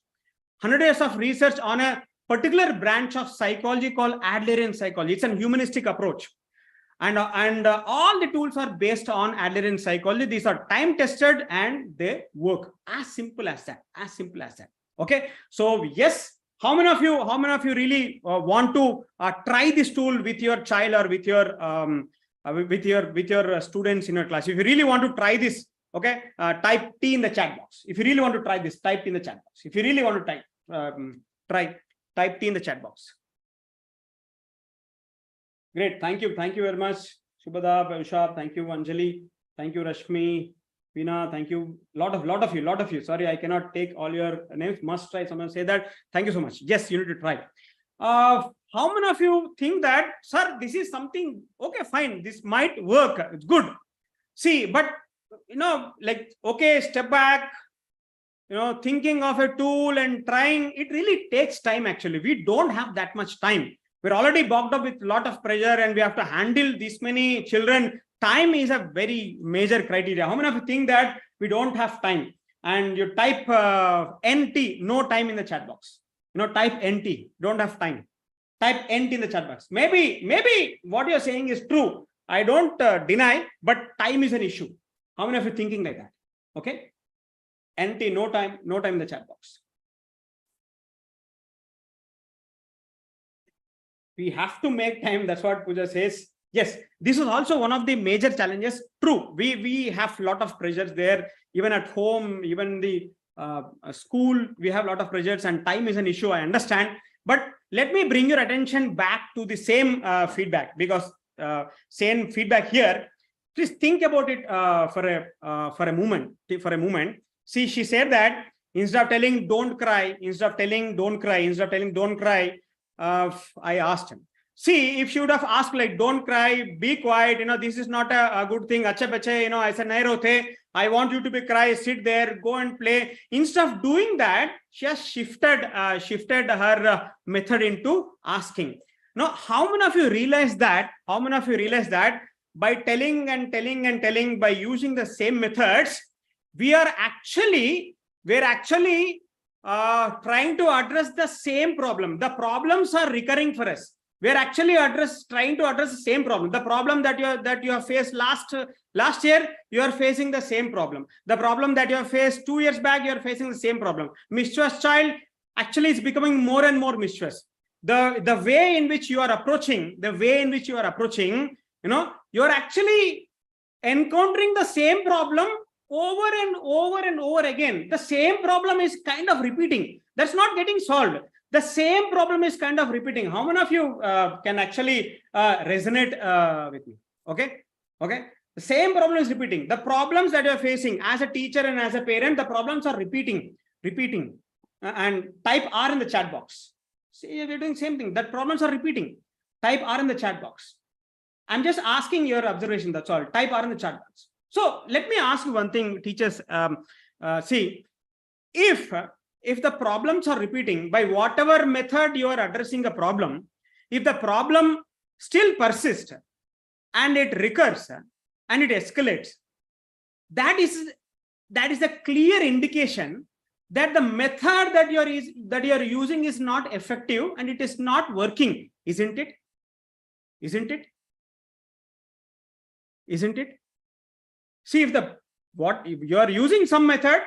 100 years of research on a particular branch of psychology called Adlerian psychology. It's a humanistic approach. And all the tools are based on Adlerian psychology. These are time tested and they work. As simple as that. As simple as that. Okay. So yes, how many of you really want to try this tool with your child or with your students in your class? If you really want to try this, okay, type T in the chat box. If you really want to try this, type in the chat box. If you really want to type Type T in the chat box. Great. Thank you. Thank you very much. Shubhada, Vishab, thank you. Anjali, thank you. Rashmi, Veena, thank you. Lot of you. Sorry, I cannot take all your names. Must try. Someone say that. Thank you so much. Yes, you need to try. How many of you think that, sir, this is something, okay, fine, this might work. It's good. See, but, like, okay, step back, thinking of a tool and trying, it really takes time. Actually, we don't have that much time. We're already bogged up with a lot of pressure and we have to handle this many children. Time is a very major criteria. How many of you think that we don't have time? And you type NT, no time in the chat box. Type NT, don't have time. Type NT in the chat box. Maybe what you're saying is true. I don't deny, but time is an issue. How many of you thinking like that? Okay. NT, no time in the chat box. We have to make time. That's what Pooja says. Yes, this is also one of the major challenges. True, we have a lot of pressures there, even at home, even the school, we have a lot of pressures and time is an issue. I understand. But let me bring your attention back to the same feedback, because same feedback here. Please think about it for a moment. See, she said that instead of telling don't cry, I asked him. See, if she would have asked like don't cry, be quiet, this is not a good thing. Acha bache, aisa nahi rote. I want you to be cry, sit there, go and play. Instead of doing that, she has shifted her method into asking. Now, how many of you realize that? By telling and telling, by using the same methods, we're actually trying to address the same problem. The problems are recurring for us. We are actually trying to address the same problem. The problem that you have faced last year, you are facing the same problem. The problem that you have faced 2 years back, you are facing the same problem. Mischievous child actually is becoming more and more mischievous. The way in which you are approaching, you are actually encountering the same problem over and over again. The same problem is kind of repeating. That's not getting solved. The same problem is kind of repeating. How many of you can actually resonate with me? Okay. The same problem is repeating. The problems that you are facing as a teacher and as a parent, the problems are repeating. And type R in the chat box. See, we're doing the same thing. That problems are repeating. Type R in the chat box. I'm just asking your observation. That's all. Type R in the chat box. So let me ask you one thing, teachers. See, if the problems are repeating, by whatever method you are addressing a problem, if the problem still persists and it recurs and it escalates, that is a clear indication that the method that you are using is not effective and it is not working, isn't it? See, if you are using some method,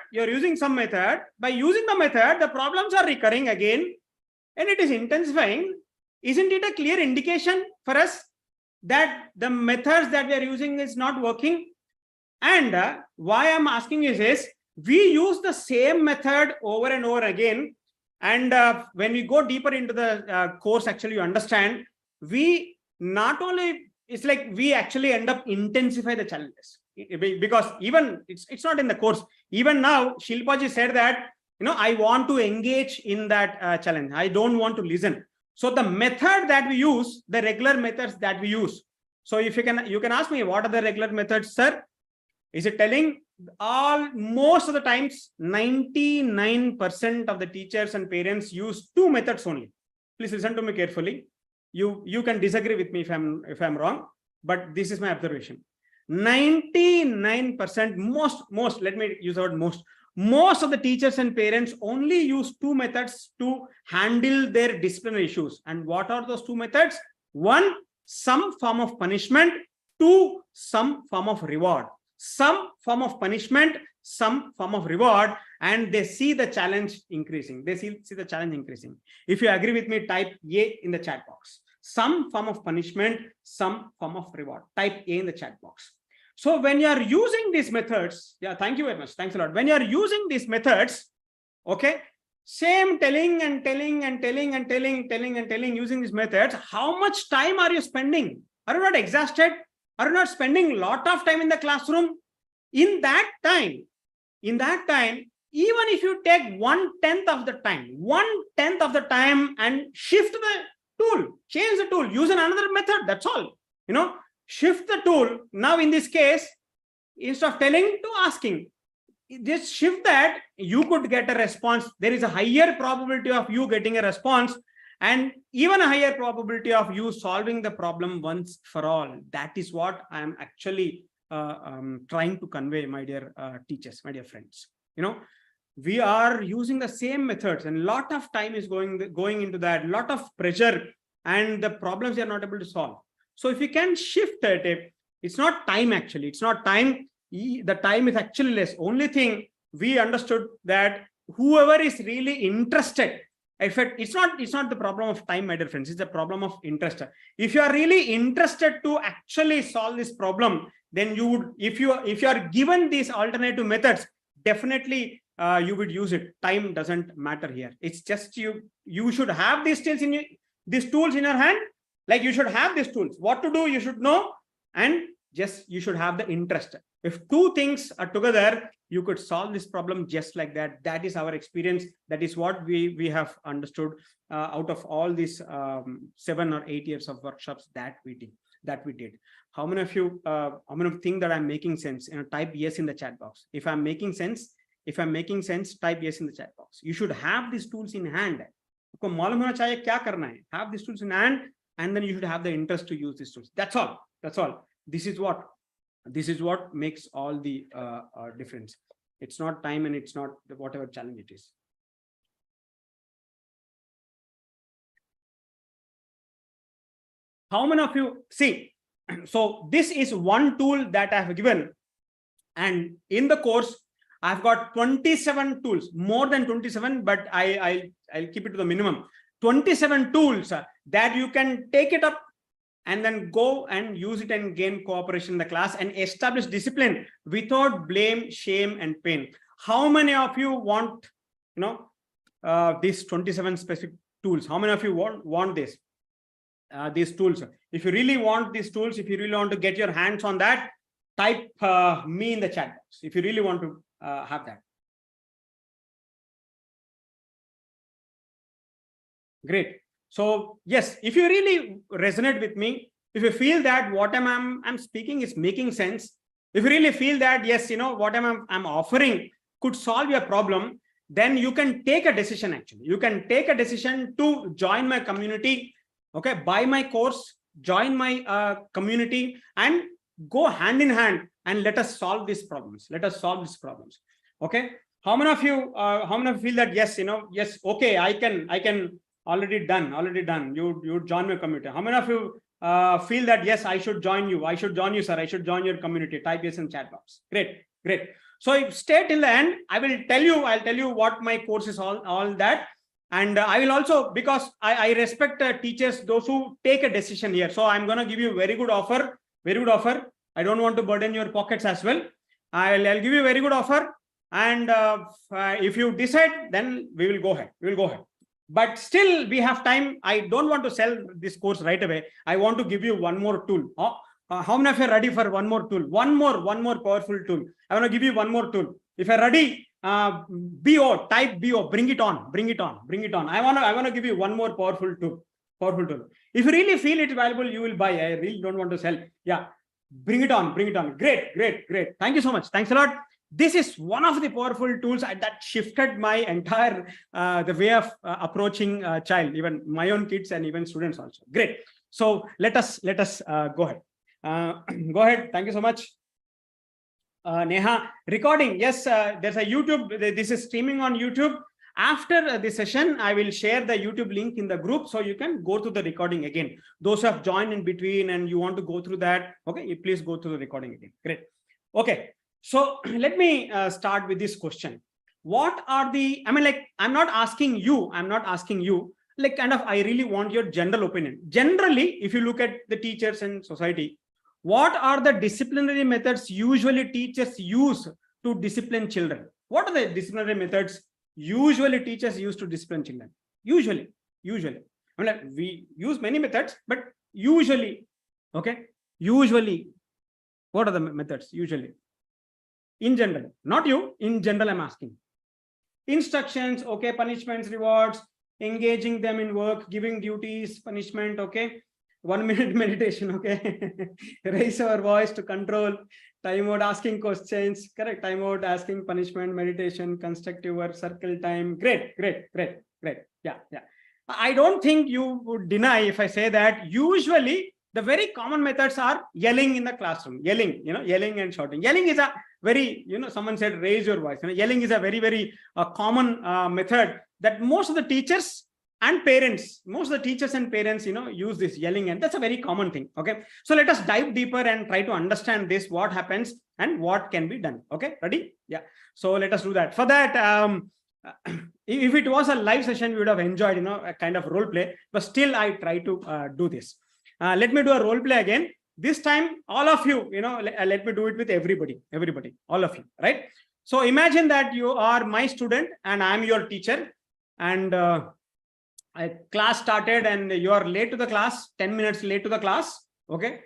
by using the method, the problems are recurring again and it is intensifying. Isn't it a clear indication for us that the methods that we are using is not working? And why I'm asking you is, we use the same method over and over again. And when we go deeper into the course, actually you understand, we not only, it's like we actually end up intensify the challenges. Because even it's not in the course. Even now, Shilpaji said that, I want to engage in that challenge. I don't want to listen. So the method that we use, the regular methods that we use. So if you can ask me, what are the regular methods, sir? Is it telling most of the times, 99% of the teachers and parents use 2 methods only. Please listen to me carefully. You can disagree with me if I'm wrong, but this is my observation. 99%, most, let me use the word most of the teachers and parents only use 2 methods to handle their disciplinary issues. And what are those 2 methods? 1, some form of punishment. 2, some form of reward. Some form of punishment, some form of reward, and they see the challenge increasing. If you agree with me, type A in the chat box. Some form of punishment, some form of reward. Type A in the chat box. So when you are using these methods, yeah, thank you very much. Thanks a lot. When you are using these methods, okay, Same telling and telling using these methods. How much time are you spending? Are you not exhausted? Are you not spending a lot of time in the classroom? In that time, even if you take 1/10 of the time, and shift the tool, change the tool, use another method, that's all. Shift the tool. Now in this case, instead of telling to asking, just shift that, you could get a response. There is a higher probability of you getting a response, and even a higher probability of you solving the problem once for all. That is what I am actually trying to convey, my dear teachers, my dear friends. We are using the same methods, and a lot of time is going into that, lot of pressure, and the problems they are not able to solve. So if you can shift it, it's not time actually. It's not time. The time is actually less. Only thing we understood that whoever is really interested, in fact, it's not the problem of time, my dear friends. It's the problem of interest. If you are really interested to actually solve this problem, then you would, if you are given these alternative methods, definitely you would use it. Time doesn't matter here. It's just you should have these tools in your hand. Like you should have these tools. What to do, you should know, and just you should have the interest. If two things are together, you could solve this problem just like that. That is our experience. That is what we have understood out of all these 7 or 8 years of workshops that we did. How many of you think that I'm making sense? Type yes in the chat box. If I'm making sense, type yes in the chat box. You should have these tools in hand. Have these tools in hand, and then you should have the interest to use these tools. That's all. This is what makes all the difference. It's not time, and it's not whatever challenge it is. How many of you see? So this is one tool that I have given, and in the course I've got 27 tools, more than 27, but I'll keep it to the minimum. 27 tools that you can take it up and then go and use it and gain cooperation in the class and establish discipline without blame, shame, and pain. How many of you want, these 27 specific tools? How many of you want this? These tools. If you really want these tools, if you really want to get your hands on that, type me in the chat box if you really want to have that. Great. So yes, if you really resonate with me, if you feel that what I'm speaking is making sense, if you really feel that yes, what I'm offering could solve your problem, then you can take a decision. Actually, you can take a decision to join my community. Okay, buy my course, join my community, and go hand in hand, and let us solve these problems. Okay, how many of you feel that yes, yes, okay, I can already done. You join my community. How many of you feel that yes, I should join you, sir, I should join your community? Type yes in chat box. Great. So if stay till the end, I'll tell you what my course is, all that. And I will also, because I respect teachers, those who take a decision here. So I'm going to give you a very good offer. I don't want to burden your pockets as well. I'll give you a very good offer. And if you decide, then we will go ahead. But still we have time. I don't want to sell this course right away. I want to give you one more tool. How many of you are ready for one more tool? One more powerful tool. I want to give you one more tool. If you're ready, BO, type BO, bring it on. I want to give you one more powerful tool. If you really feel it valuable, you will buy. I really don't want to sell. Yeah, bring it on. Great. Thank you so much. Thanks a lot. This is one of the powerful tools that shifted my entire the way of approaching a child, even my own kids and even students also. Great. So let us go ahead. Go ahead. Thank you so much. Neha, recording. Yes, there's a YouTube. This is streaming on YouTube. After the session, I will share the YouTube link in the group, so you can go through the recording again. Those who have joined in between and you want to go through that, okay, please go through the recording again. Great. Okay. So let me start with this question. What are the, I'm not asking you, like kind of, I really want your general opinion. Generally, if you look at the teachers and society, what are the disciplinary methods usually teachers use to discipline children? What are the disciplinary methods usually teachers used to discipline children. Usually. I mean, like, we use many methods, but usually, okay, usually, what are the methods? Usually, in general, not you, in general, I'm asking. Instructions, okay, punishments, rewards, engaging them in work, giving duties, punishment, okay, 1 minute meditation, okay, raise our voice to control, time out, asking questions, correct, time out, asking, punishment, meditation, constructive work, circle time. Great. Yeah. I don't think you would deny if I say that usually the very common methods are yelling in the classroom, yelling and shouting. Yelling is a very, someone said raise your voice. Yelling is a very common method that most of the teachers and parents use this yelling, and that's a very common thing. Okay, so let us dive deeper and try to understand this, what happens and what can be done. Okay, ready? Yeah, so let us do that. For that, if it was a live session, we would have enjoyed a kind of role play, but still I try to do this. Let me do a role play again. This time, all of you, let me do it with everybody, all of you, right? So imagine that you are my student and I'm your teacher, and class started and you are late to the class, 10 minutes late to the class. Okay,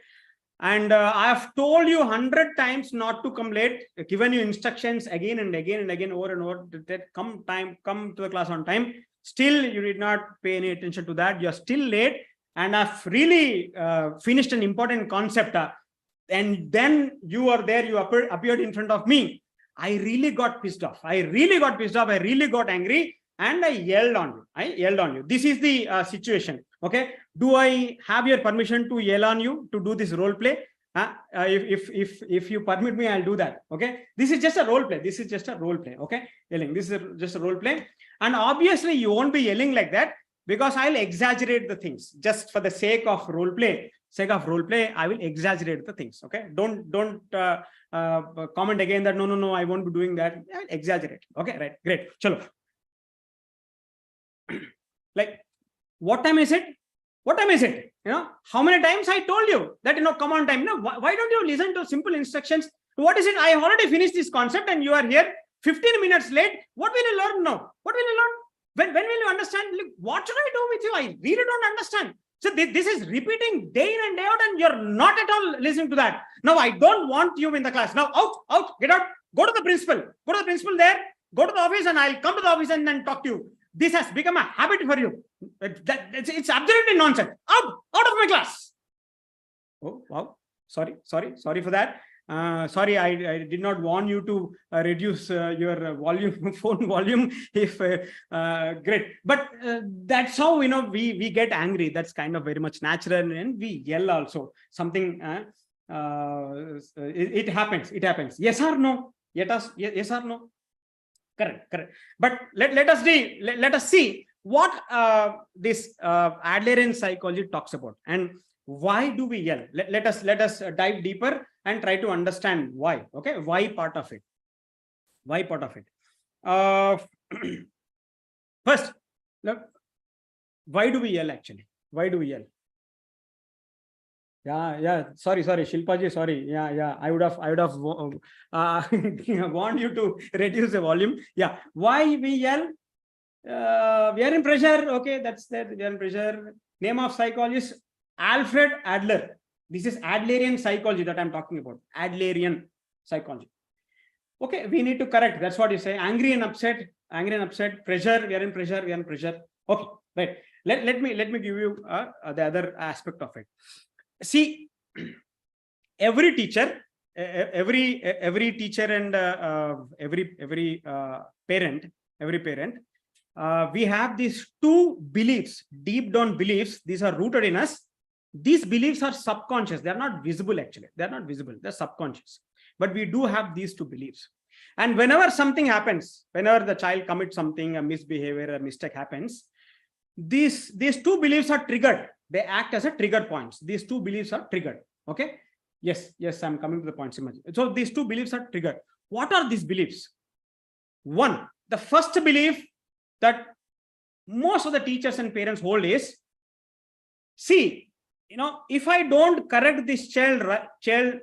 and I have told you 100 times not to come late, given you instructions again and again, over and over, that come to the class on time. Still you did not pay any attention to that. You're still late, and I've really finished an important concept, and then you are there, you appeared in front of me. I really got pissed off. I really got angry, and I yelled on you. This is the situation. Okay, do I have your permission to yell on you to do this role play? If you permit me, I'll do that. Okay, this is just a role play. Okay, yelling, this is just a role play, and obviously you won't be yelling like that, because I'll exaggerate the things just for the sake of role play. I will exaggerate the things. Okay, don't comment again that no, I won't be doing that. I'll exaggerate. Okay, right, great. Chalo. Like, what time is it? How many times I told you that, come on time. Why don't you listen to simple instructions? What is it? I already finished this concept and you are here 15 minutes late. What will you learn now? When will you understand? Look, what should I do with you? I really don't understand. So this is repeating day in and day out, and you're not at all listening to that. Now, I don't want you in the class. Now, out, get out, go to the principal. There, go to the office, and I'll come to the office and then talk to you. This has become a habit for you. It's absolutely nonsense. Out of my class. Oh, wow. Sorry for that. Sorry, I did not want you to reduce your volume, phone volume. If great, but that's how we get angry. That's kind of very much natural, and we yell also. Something it happens. Yes or no? Yes or no? Correct. But let us see what this Adlerian psychology talks about, and why do we yell. Let us dive deeper and try to understand why. Okay, why part of it. First, look, why do we yell actually? Why do we yell? Yeah. Sorry, Shilpaji. Sorry. Yeah. I would have warned you to reduce the volume. Yeah. Why we yell? We are in pressure. Okay, that's that. We are in pressure. Name of psychologist Alfred Adler. This is Adlerian psychology that I'm talking about. Adlerian psychology. Okay, we need to correct. That's what you say. Angry and upset. Pressure. We are in pressure. Okay, right. Let me give you the other aspect of it. See, every teacher and every parent, we have these two beliefs, deep down beliefs. These are rooted in us. These beliefs are subconscious. They are not visible actually. They are not visible. They're subconscious. But we do have these two beliefs. And whenever something happens, whenever the child commits something, a misbehavior, a mistake happens, these two beliefs are triggered. They act as a trigger points. These two beliefs are triggered. Okay. Yes, I'm coming to the points. So these two beliefs are triggered. What are these beliefs? One, the first belief that most of the teachers and parents hold is, see, if I don't correct this child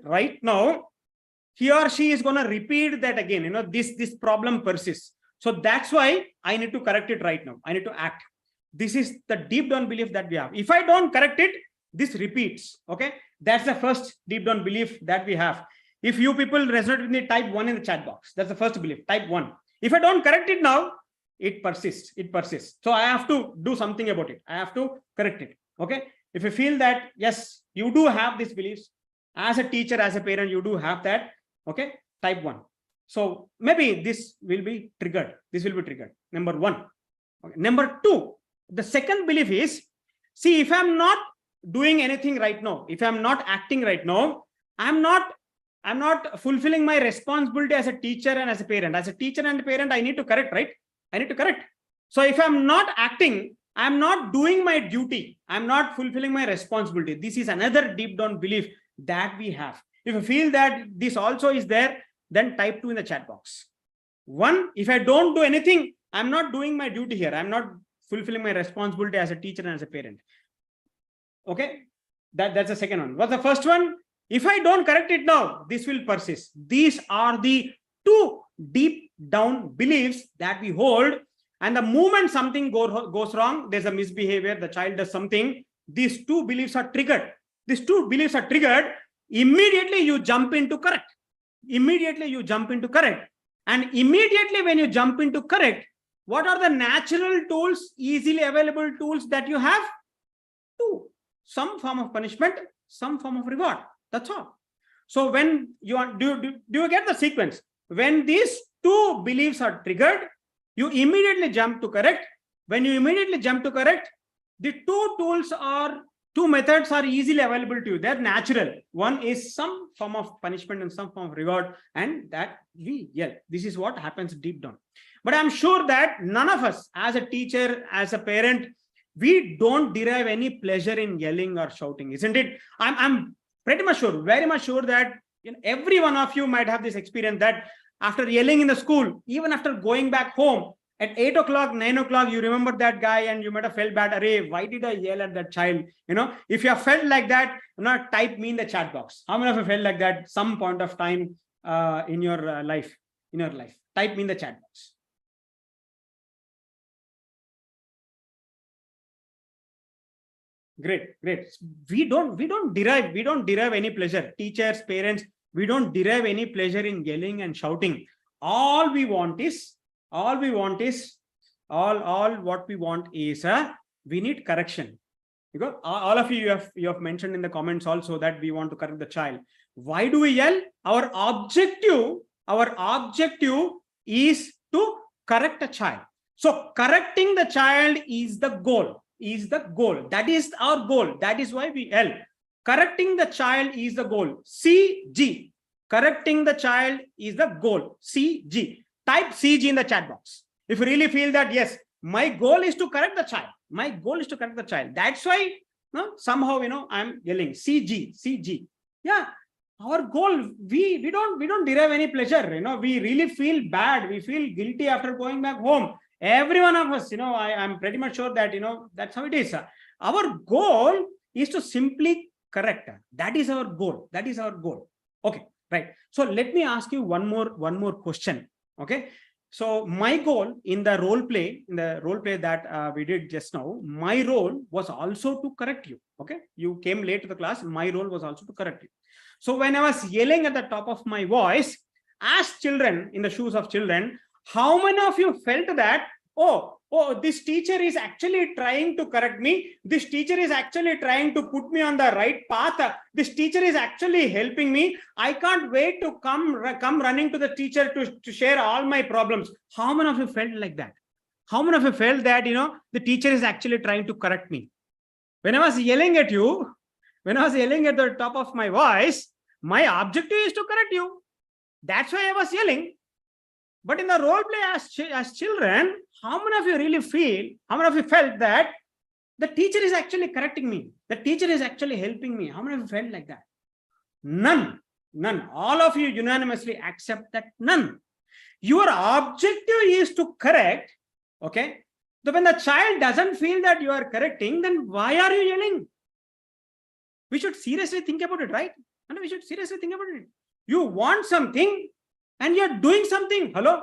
right now, he or she is going to repeat that again. This problem persists. So that's why I need to correct it right now. I need to act. This is the deep down belief that we have. If I don't correct it, this repeats. Okay, that's the first deep down belief that we have. If you people resonate with me, type 1 in the chat box. That's the first belief. Type 1. If I don't correct it now, it persists. It persists. So I have to do something about it. I have to correct it. Okay. If you feel that, yes, you do have these beliefs as a teacher, as a parent, you do have that. Okay. Type 1. So maybe this will be triggered. This will be triggered. Number 1. Okay. Number 2, the second belief is, see, if I'm not doing anything right now, if I'm not acting right now, I'm not fulfilling my responsibility as a teacher and as a parent. As a teacher and a parent, I need to correct, right? I need to correct. So if I'm not acting, I'm not doing my duty. I'm not fulfilling my responsibility. This is another deep down belief that we have. If you feel that this also is there, then type 2 in the chat box. 1, if I don't do anything, I'm not doing my duty here. I'm not fulfilling my responsibility as a teacher and as a parent. Okay, that's the second one. What's the first one? If I don't correct it now, this will persist. These are the 2 deep down beliefs that we hold. And the moment something goes wrong, there's a misbehavior, the child does something, these 2 beliefs are triggered. These 2 beliefs are triggered. Immediately you jump into correct. Immediately you jump into correct. And immediately when you jump into correct, what are the natural tools, easily available tools that you have? 2. Some form of punishment, some form of reward. That's all. So when you are, do you get the sequence? When these 2 beliefs are triggered, you immediately jump to correct. When you immediately jump to correct, the 2 methods are easily available to you. They're natural. One is some form of punishment and some form of reward, and that we yell. This is what happens deep down. But I'm sure that none of us, as a teacher, as a parent, we don't derive any pleasure in yelling or shouting, isn't it? I'm pretty much sure, very much sure that every one of you might have this experience that after yelling in the school, even after going back home at 8 o'clock, 9 o'clock, you remember that guy and you might have felt bad. Array, why did I yell at that child? If you have felt like that, type me in the chat box. How many of you felt like that some point of time in your life? Type me in the chat box. Great. We don't derive any pleasure. Teachers, parents, we don't derive any pleasure in yelling and shouting. All what we want is we need correction. Because all of you have mentioned in the comments also that we want to correct the child. Why do we yell? Our objective is to correct a child. So correcting the child is the goal. That is our goal. That is why we yell. Correcting the child is the goal. CG. Correcting the child is the goal. CG. Type CG in the chat box. If you really feel that, yes, my goal is to correct the child. My goal is to correct the child. That's why somehow, I'm yelling CG. Yeah. Our goal, we don't derive any pleasure. We really feel bad. We feel guilty after going back home. Every one of us, I'm pretty much sure that, that's how it is. Our goal is to simply correct. That is our goal. Okay, right. So let me ask you one more question. Okay. So my goal in the role play that we did just now, my role was also to correct you. Okay. You came late to the class. My role was also to correct you. So when I was yelling at the top of my voice, as children, in the shoes of children, how many of you felt that, oh, this teacher is actually trying to correct me. This teacher is actually trying to put me on the right path. This teacher is actually helping me. I can't wait to come running to the teacher to share all my problems. How many of you felt like that? How many of you felt that, the teacher is actually trying to correct me? When I was yelling at you, when I was yelling at the top of my voice, my objective is to correct you. That's why I was yelling. But in the role play as children, how many of you really feel, how many of you felt that the teacher is actually correcting me? The teacher is actually helping me. How many of you felt like that? None. All of you unanimously accept that none. Your objective is to correct. Okay. So when the child doesn't feel that you are correcting, then why are you yelling? We should seriously think about it, right? And we should seriously think about it. You want something and you're doing something. Hello?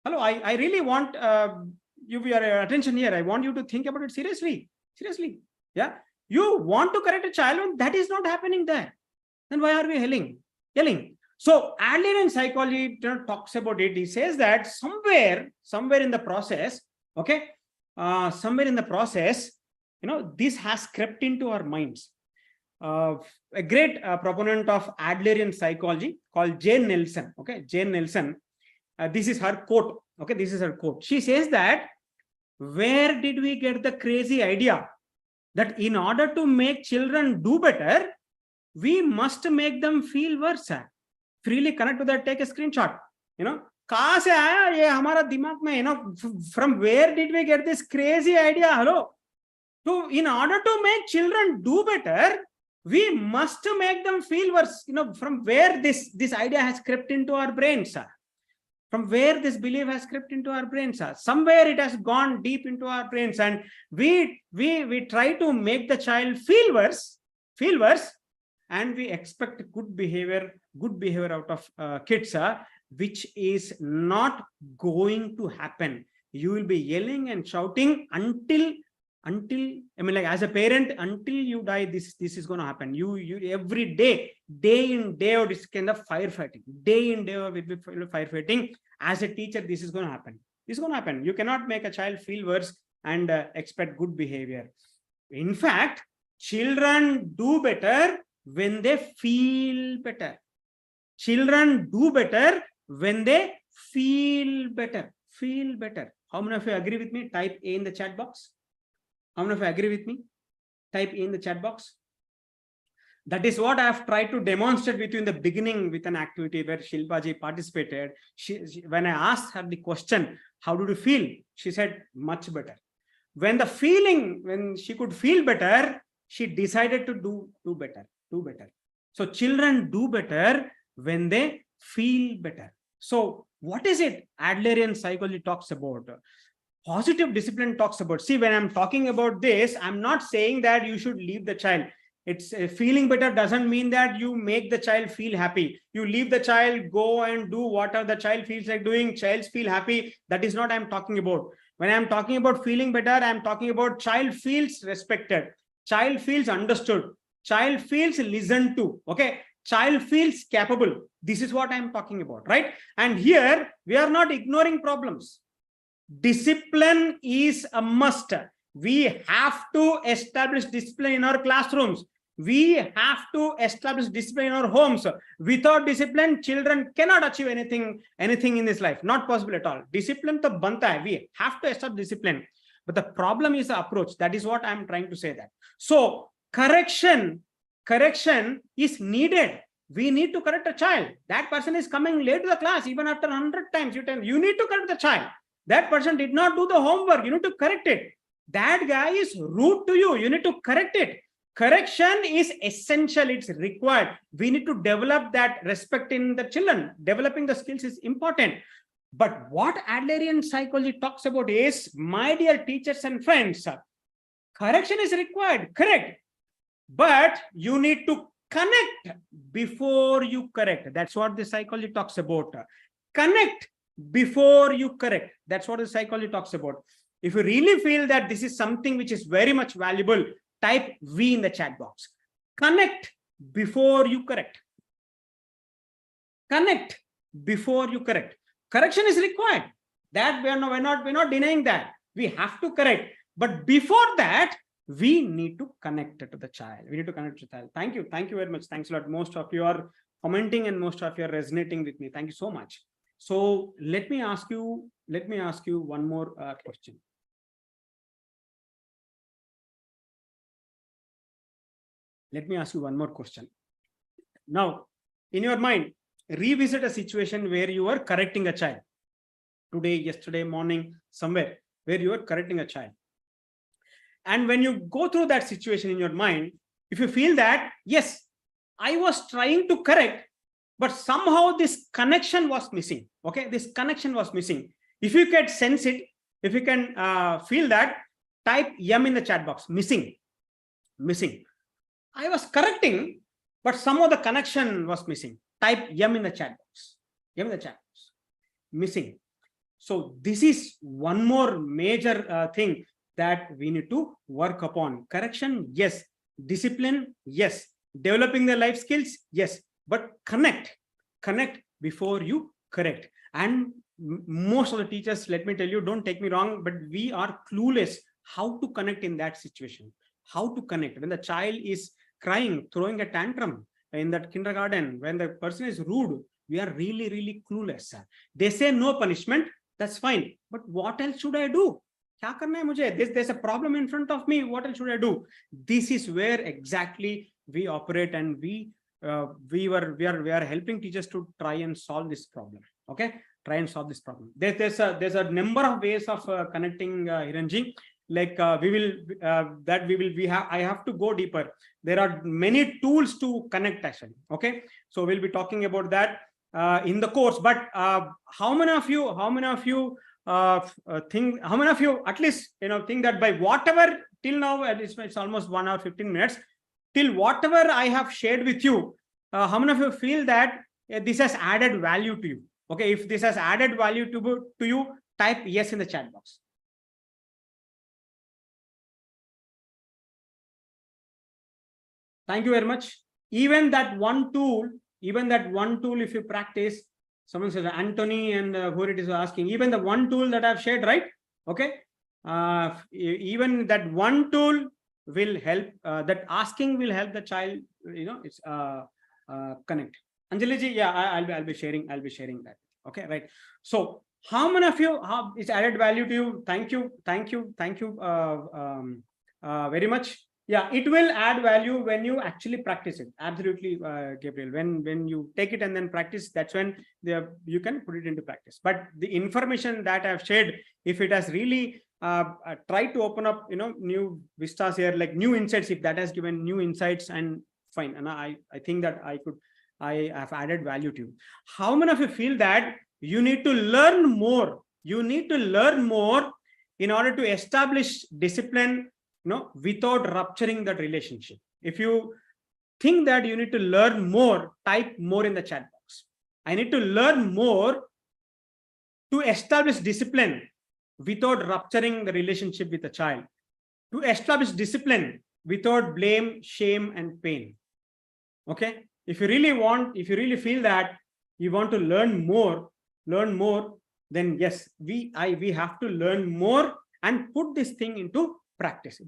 Hello, I really want your attention here. I want you to think about it seriously. Seriously. Yeah. You want to correct a child when that is not happening there. Then why are we yelling? So Adlerian psychology talks about it. He says that somewhere in the process, okay, somewhere in the process, this has crept into our minds. A great proponent of Adlerian psychology called Jane Nelson. Okay, Jane Nelson. This is her quote. Okay, this is her quote. She says that, where did we get the crazy idea that in order to make children do better, we must make them feel worse? Freely connect to that, take a screenshot. कहाँ से आया ये हमारा दिमाग में? From where did we get this crazy idea? Hello. So in order to make children do better, we must make them feel worse. From where this idea has crept into our brains, from where this belief has crept into our brains, somewhere it has gone deep into our brains, and we try to make the child feel worse, and we expect good behavior out of kids, which is not going to happen. You will be yelling and shouting until I mean, like, as a parent, until you die, this is going to happen. You every day in, day out, it's kind of firefighting. Day in, day out, will be firefighting. As a teacher, this is going to happen. This is going to happen. You cannot make a child feel worse and expect good behavior. In fact, children do better when they feel better. Children do better when they feel better. Feel better. How many of you agree with me? Type A in the chat box. How many of you agree with me? Type A in the chat box. That is what I have tried to demonstrate with you in the beginning with an activity where Shilpaji participated. When I asked her the question, how did you feel? She said, much better. When she could feel better, she decided to do better. So children do better when they feel better. So what is it Adlerian psychology talks about? Positive discipline talks about. See, when I'm talking about this, I'm not saying that you should leave the child. It's feeling better doesn't mean that you make the child feel happy. You leave the child, go and do whatever the child feels like doing. Child feel happy. That is not I'm talking about. When I'm talking about feeling better, I'm talking about child feels respected. Child feels understood. Child feels listened to. Okay. Child feels capable. This is what I'm talking about, right? And here we are not ignoring problems. Discipline is a must. We have to establish discipline in our classrooms. We have to establish discipline in our homes. Without discipline, children cannot achieve anything in this life. Not possible at all. Discipline to banta hai. We have to establish discipline. But the problem is the approach. That is what I'm trying to say that. So correction is needed. We need to correct a child. That person is coming late to the class, even after 100 times. You need to correct the child. That person did not do the homework. You need to correct it. That guy is rude to you. You need to correct it. Correction is essential. It's required. We need to develop that respect in the children. Developing the skills is important. But what Adlerian psychology talks about is, my dear teachers and friends, correction is required. Correct. But you need to connect before you correct. That's what the psychology talks about. Connect before you correct. That's what the psychology talks about. If you really feel that this is something which is very much valuable, type V in the chat box. Connect before you correct. Connect before you correct. Correction is required. That we're not denying that. We have to correct. But before that, we need to connect to the child. We need to connect to the child. Thank you. Thank you very much. Thanks a lot. Most of you are commenting and most of you are resonating with me. Thank you so much. So let me ask you one more question. Let me ask you one more question. Now, in your mind, revisit a situation where you are correcting a child. Today, yesterday, morning, somewhere where you are correcting a child. And when you go through that situation in your mind, if you feel that, yes, I was trying to correct, but somehow this connection was missing. Okay, this connection was missing. If you can sense it, if you can feel that, type M in the chat box. Missing. I was correcting, but somehow the connection was missing. Type M in the chat box. M in the chat box. Missing. So this is one more major thing that we need to work upon. Correction, yes. Discipline, yes. Developing the life skills, yes. But connect before you correct. And most of the teachers, let me tell you, don't take me wrong, but we are clueless how to connect in that situation. How to connect when the child is crying, throwing a tantrum in that kindergarten, when the person is rude, we are really clueless. They say no punishment, that's fine, but what else should I do? There's a problem in front of me, what else should I do? This is where exactly we operate, and we are helping teachers to try and solve this problem. Okay, try and solve this problem. There's a number of ways of connecting, Hiranji. Like I have to go deeper. There are many tools to connect actually. Okay, so we'll be talking about that in the course. But how many of you at least think that by whatever till now, it's almost 1 hour 15 minutes, till whatever I have shared with you, how many of you feel that this has added value to you? Okay, if this has added value to you, type yes in the chat box. Thank you very much. Even that one tool, if you practice, someone says Anthony and who it is asking, even the one tool that I've shared, right? Okay, even that one tool will help. That asking will help the child, it's connect. Anjali ji, yeah, I'll be sharing that. Okay, right. So how many of you have it's added value to you? Thank you very much. Yeah, it will add value when you actually practice it. Absolutely, Gabriel. When you take it and then practice, that's when you can put it into practice. But the information that I've shared, if it has really tried to open up, new vistas here, like new insights, if that has given new insights, and fine. And I think that I have added value to you. How many of you feel that you need to learn more? You need to learn more in order to establish discipline, without rupturing that relationship. If you think that you need to learn more, type more in the chat box. I need to learn more to establish discipline without rupturing the relationship with the child. To establish discipline without blame, shame, and pain. Okay. If you really feel that you want to learn more, then yes, we have to learn more and put this thing into practice.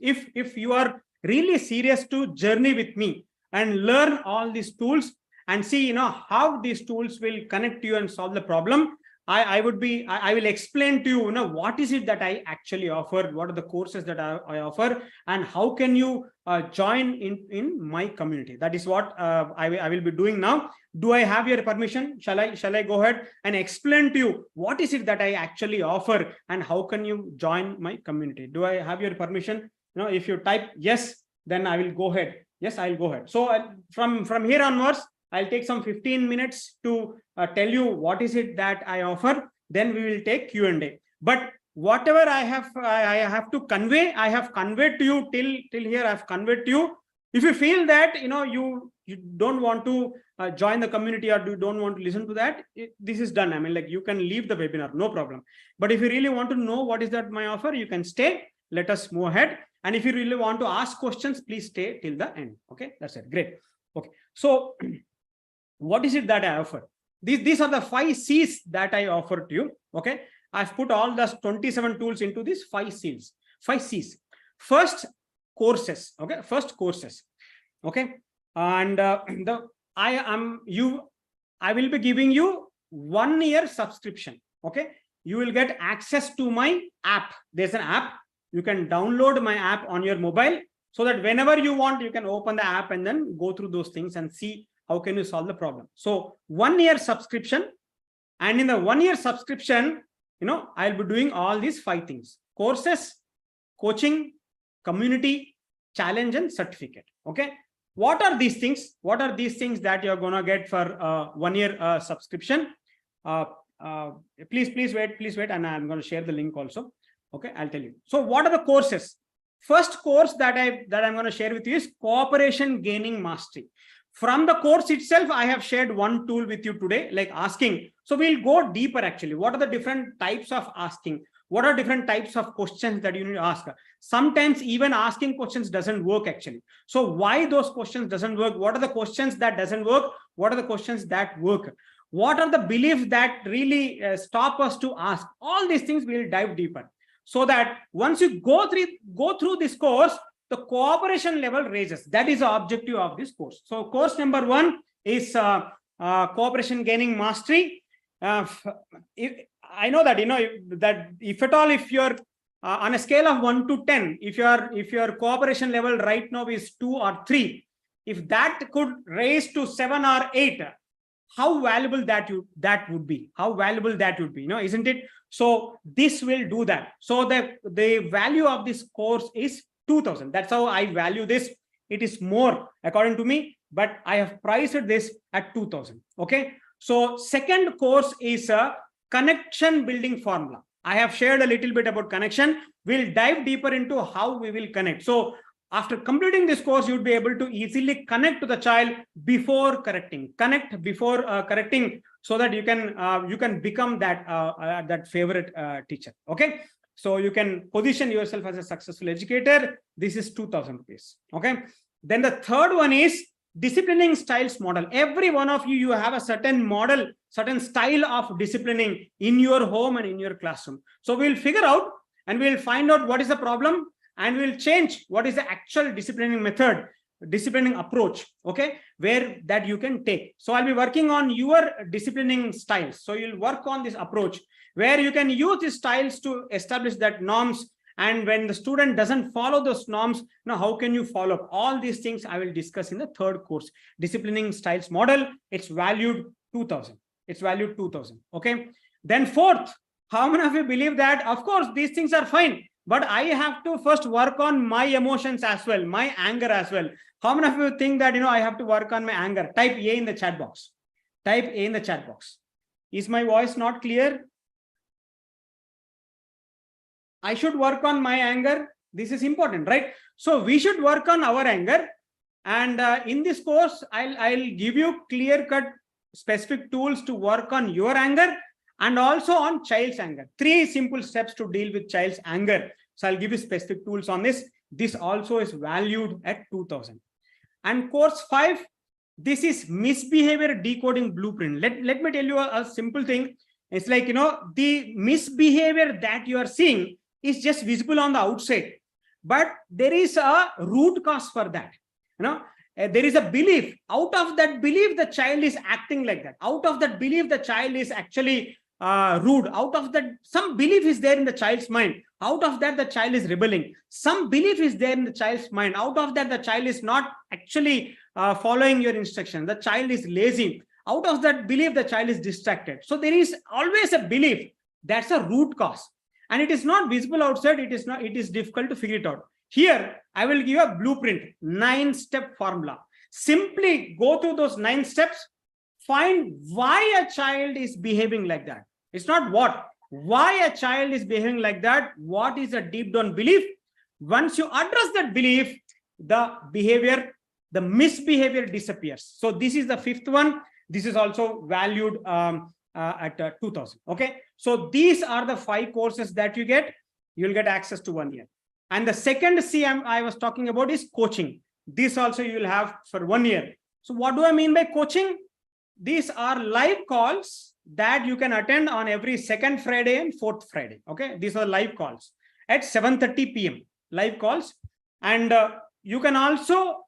If you are really serious to journey with me and learn all these tools and see how these tools will connect you and solve the problem, I will explain to you, what is it that I actually offer, what are the courses that I offer, and how can you join in my community. That is what I will be doing now. Do I have your permission? Shall I go ahead and explain to you what is it that I actually offer and how can you join my community? Do I have your permission? If you type yes, then I will go ahead. Yes, I'll go ahead. So from here onwards, I'll take some 15 minutes to tell you what is it that I offer. Then we will take Q&A. But whatever I have to convey, I have conveyed to you till here. I've conveyed to you. If you feel that you don't want to join the community or you don't want to listen to that, this is done. I mean, like, you can leave the webinar, no problem. But if you really want to know what is that my offer, you can stay. Let us move ahead. And if you really want to ask questions, please stay till the end. Okay, that's it. Great. Okay, so what is it that I offer? These are the 5 C's that I offer to you. Okay, I've put all the 27 tools into these 5 C's. First, courses. Okay, okay, and I will be giving you 1 year subscription. Okay, you will get access to my app. There's an app. You can download my app on your mobile, so that whenever you want, you can open the app and then go through those things and see how can you solve the problem. So 1 year subscription, and in the 1 year subscription, I'll be doing all these 5 things: courses, coaching, community, challenge, and certificate. Okay, what are these things? What are these things that you're gonna get for 1 year subscription? Please wait, and I'm going to share the link also. Okay, I'll tell you. So what are the courses? First course that I'm going to share with you is Cooperation Gaining Mastery. From the course itself, I have shared one tool with you today, like asking. So we'll go deeper actually. What are the different types of asking? What are different types of questions that you need to ask? Sometimes even asking questions doesn't work actually. So why those questions doesn't work? What are the questions that doesn't work? What are the questions that work? What are the beliefs that really stop us to ask? All these things we'll dive deeper. So that once you go through this course, the cooperation level raises. That is the objective of this course. So course number 1 is cooperation gaining mastery. I know that, that if at all, if you're on a scale of 1 to 10, if your cooperation level right now is 2 or 3, if that could raise to 7 or 8, how valuable that would be. How valuable that would be, isn't it? So this will do that. So the value of this course is 2,000. That's how I value this. It is more according to me, but I have priced this at 2,000. Okay. So second course is a connection building formula. I have shared a little bit about connection. We'll dive deeper into how we will connect. So after completing this course, you'll be able to easily connect to the child before correcting. Connect before correcting, so that you can become that favorite teacher. Okay. So you can position yourself as a successful educator. This is 2,000 rupees. Okay. Then the third one is disciplining styles model. Every one of you have a certain model, certain style of disciplining in your home and in your classroom. So we'll figure out and we'll find out what is the problem, and we'll change what is the actual disciplining method, disciplining approach, okay, where that you can take. So I'll be working on your disciplining styles. So you'll work on this approach where you can use these styles to establish that norms. And when the student doesn't follow those norms, now how can you follow up? All these things I will discuss in the third course, disciplining styles model. It's valued 2,000. It's valued 2,000. Okay. Then fourth, how many of you believe that, of course, these things are fine, but I have to first work on my emotions as well, my anger as well. How many of you think that, I have to work on my anger? Type A in the chat box. Type A in the chat box. Is my voice not clear? I should work on my anger. This is important, right? So we should work on our anger. And in this course, I'll give you clear-cut specific tools to work on your anger and also on child's anger. 3 simple steps to deal with child's anger. So I'll give you specific tools on this. This also is valued at 2,000. And course 5, this is misbehavior decoding blueprint. Let me tell you a simple thing. It's like, the misbehavior that you are seeing is just visible on the outside, but there is a root cause for that. There is a belief. Out of that belief, the child is acting like that. Out of that belief, the child is actually rude. Out of that, some belief is there in the child's mind. Out of that, the child is rebelling. Some belief is there in the child's mind. Out of that, the child is not actually following your instruction. The child is lazy. Out of that belief, the child is distracted. So there is always a belief. That's a root cause. And it is not visible outside. It is difficult to figure it out. Here, I will give you a blueprint, 9-step formula. Simply go through those 9 steps. Find why a child is behaving like that. It's not what. Why a child is behaving like that. What is a deep down belief? Once you address that belief, the behavior, the misbehavior disappears. So this is the 5th one. This is also valued at 2,000. Okay. So these are the 5 courses that you get. You'll get access to 1 year. And the second C I was talking about is coaching. This also you will have for 1 year. So what do I mean by coaching? These are live calls that you can attend on every 2nd Friday and 4th Friday. Okay. These are live calls at 7:30 p.m. live calls. And you can also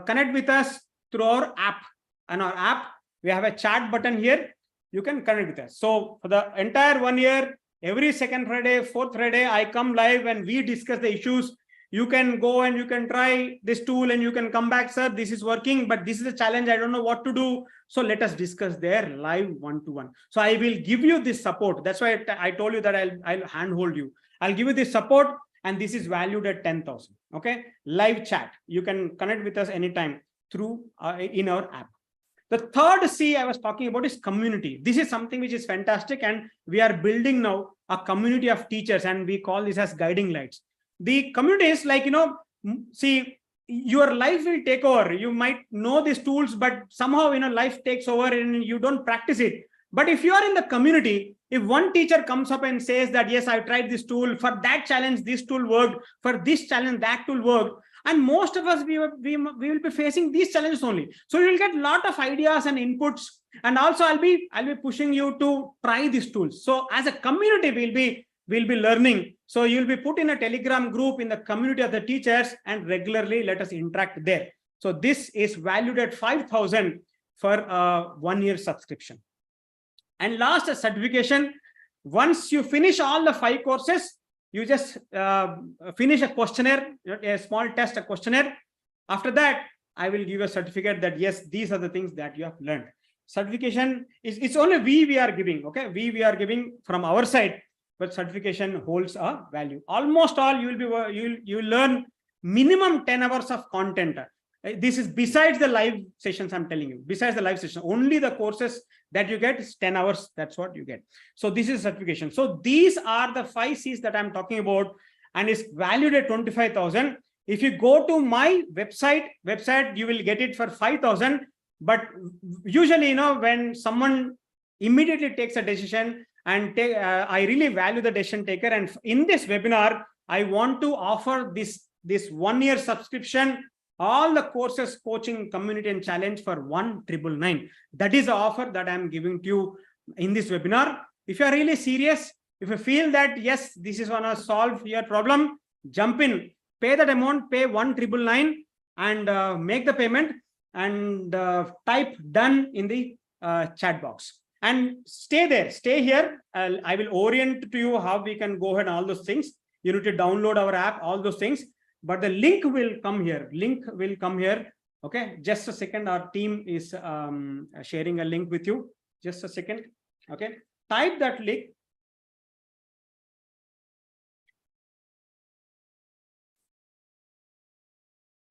connect with us through our app. And our app, we have a chat button here. You can connect with us. So for the entire 1 year, every 2nd Friday, 4th Friday, I come live and we discuss the issues. You can go and you can try this tool and you can come back, sir, this is working, but this is a challenge. I don't know what to do. So let us discuss there live 1-to-1. So I will give you this support. That's why I told you that I'll handhold you. I'll give you this support, and this is valued at 10,000. Okay. Live chat. You can connect with us anytime through in our app. The third C I was talking about is community. This is something which is fantastic, and we are building now a community of teachers, and we call this as guiding lights. The community is like, see, your life will take over. You might know these tools, but somehow, life takes over and you don't practice it. But if you are in the community, if one teacher comes up and says that, yes, I've tried this tool, for that challenge, this tool worked, for this challenge, that tool worked. And most of us, we will be facing these challenges only. So you will get a lot of ideas and inputs. And also I'll be pushing you to try these tools. So as a community, we'll be learning. So you'll be put in a Telegram group in the community of the teachers, and regularly let us interact there. So this is valued at 5,000 for a 1-year subscription. And last, a certification. Once you finish all the 5 courses, you just finish a questionnaire, a small test, a questionnaire. After that, I will give a certificate that, yes, these are the things that you have learned. Certification it's only we are giving. Okay, we are giving from our side, but certification holds a value. Almost all you will learn minimum 10 hours of content. This is besides the live sessions. I'm telling you, besides the live session, only the courses that you get is 10 hours. That's what you get. So this is certification. So these are the 5 C's that I'm talking about, and it's valued at 25,000. If you go to my website, you will get it for 5,000. But usually, when someone immediately takes a decision, and I really value the decision taker. And in this webinar, I want to offer this 1-year subscription, all the courses, coaching, community, and challenge for 1,999. That is the offer that I'm giving to you in this webinar. If you are really serious, if you feel that, yes, this is going to solve your problem, jump in, pay that amount, pay 1,999, and make the payment, and type done in the chat box. And stay there, stay here. I will orient to you how we can go ahead and all those things. You need to download our app, all those things. But the link will come here. Okay, just a second. Our team is sharing a link with you. Just a second. Okay, type that link.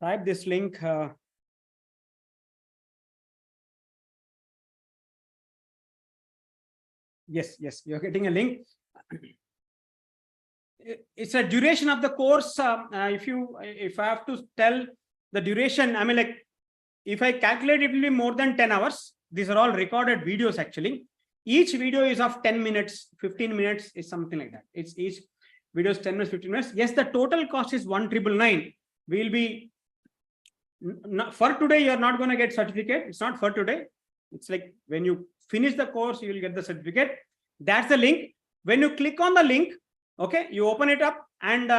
Type this link. Yes, you're getting a link. It's a duration of the course. If I have to tell the duration, I mean, like, if I calculate, it will be more than 10 hours. These are all recorded videos. Actually, each video is of 10 minutes, 15 minutes is something like that. It's each video is 10 minutes, 15 minutes. Yes, the total cost is 1,999. We'll be for today. You're not going to get certificate. It's not for today. It's like when you finish the course, you will get the certificate. That's the link. When you click on the link, okay, you open it up, and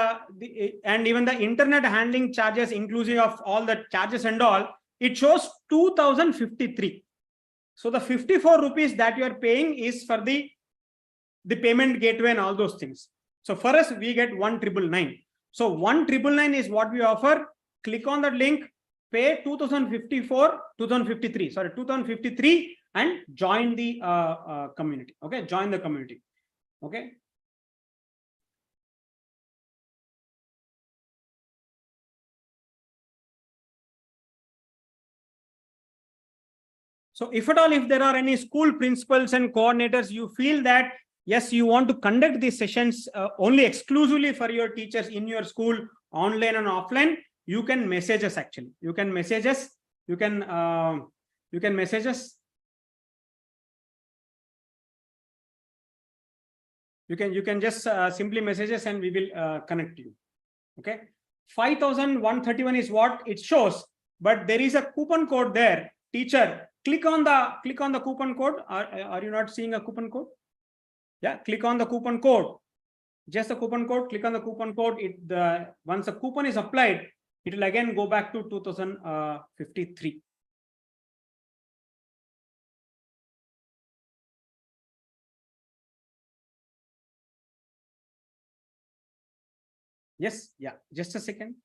even the internet handling charges, inclusive of all the charges and all, it shows 2,053. So the 54 rupees that you are paying is for the payment gateway and all those things. So for us, we get 1,999. So 1,999 is what we offer. Click on that link, pay 2,053, and join the community. Okay, join the community. Okay. So if at all, if there are any school principals and coordinators, you feel that, yes, you want to conduct these sessions only exclusively for your teachers in your school, online and offline, you can message us. Actually, you can message us. You can message us. You can just simply message us, and we will connect you. Okay, 5,131 is what it shows, but there is a coupon code there. Teacher, click on the coupon code. Are you not seeing a coupon code? Yeah, click on the coupon code. Just the coupon code. Click on the coupon code. Once the coupon is applied, it will again go back to 2,053. Yes, yeah. Just a second.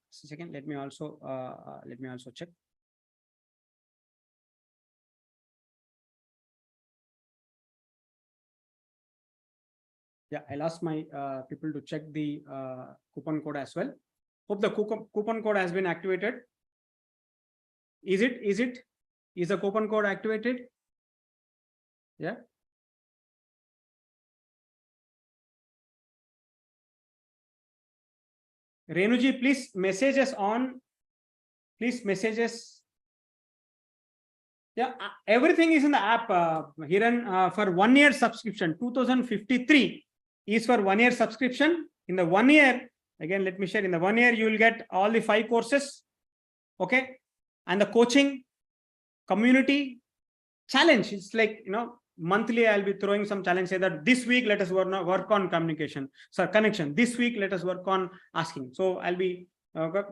Let me also check. Yeah, I'll ask my people to check the coupon code as well. Hope the coupon code has been activated. Is the coupon code activated? Yeah. Renuji, please message us on Please messages. Yeah, everything is in the app. Here for 1 year subscription, 2053 is for 1 year subscription. In the 1 year, again, let me share. In the 1 year, you will get all the 5 courses. Okay, and the coaching, community, challenge. It's like, monthly I'll be throwing some challenge. Say that this week let us work on communication, connection. This week let us work on asking. So I'll be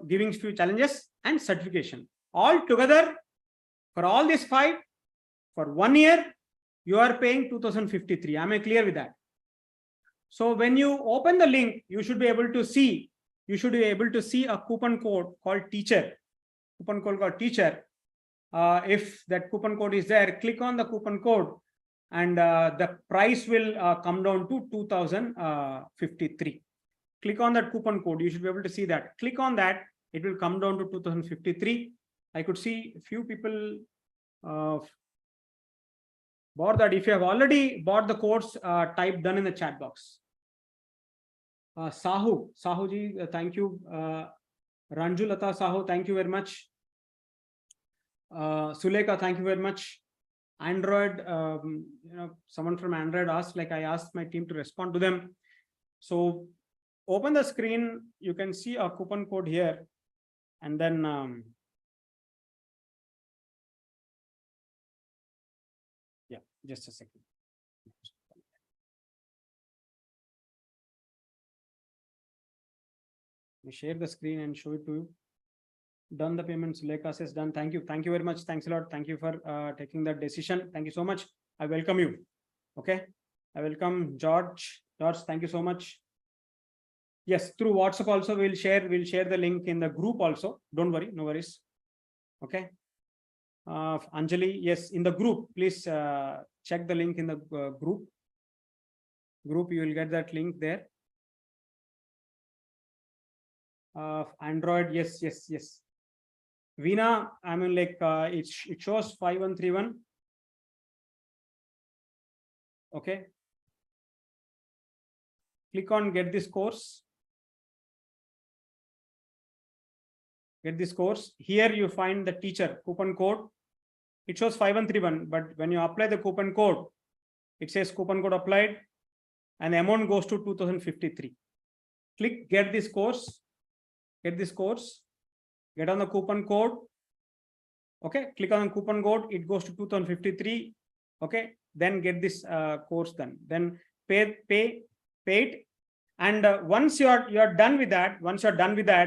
giving few challenges and certification all together. For all these 5, for 1 year, you are paying 2053. Am I clear with that? So when you open the link, you should be able to see. You should be able to see a coupon code called teacher. Coupon code called teacher. If that coupon code is there, click on the coupon code, and the price will come down to 2053. Click on that coupon code. You should be able to see that. Click on that. It will come down to 2053. I could see a few people bought that. If you have already bought the course, type done in the chat box. Sahuji, thank you. Ranjulata Sahu, thank you very much. Suleka, thank you very much. Android, someone from Android asked, like I asked my team to respond to them. So open the screen, you can see a coupon code here, and then yeah, just a second. We share the screen and show it to you. Done the payments. Lekha says done. Thank you. Thank you very much. Thanks a lot. Thank you for taking that decision. Thank you so much. I welcome you. Okay. I welcome George. George, thank you so much. Yes, through WhatsApp also we'll share the link in the group also. Don't worry, no worries. Okay. Anjali, yes, in the group, please check the link in the group. You will get that link there. Android, yes. Veena, I mean, like it shows 5131. Okay. Click on get this course. Get this course. Here you find the teacher coupon code. It shows 5131, but when you apply the coupon code, it says coupon code applied, and the amount goes to 2053. Click get this course. Get this course. Get on the coupon code. Okay, click on the coupon code. It goes to 2053. Okay, then get this course done. Then pay it. And once you are done with that,